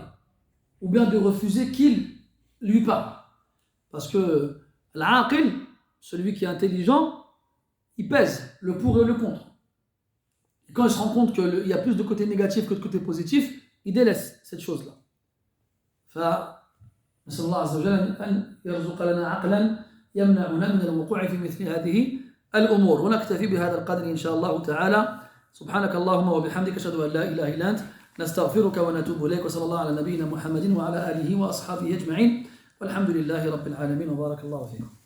Ou bien de refuser qu'il lui parle. Parce que l'aqil, celui qui est intelligent, il pèse le pour et le contre. Et quand il se rend compte qu'il y a plus de côté négatif que de côté positif, il délaisse cette chose-là. فنسأل الله عز وجل أن يرزق لنا عقلا يمنعنا من الوقوع في مثل هذه الأمور. ونكتفي بهذا القدر إن شاء الله تعالى. سبحانك اللهم وبحمدك أشهد أن لا إله إلا أنت نستغفرك ونتوب إليك وصلى الله على نبينا محمد وعلى آله وأصحابه أجمعين والحمد لله رب العالمين وبارك الله فيكم.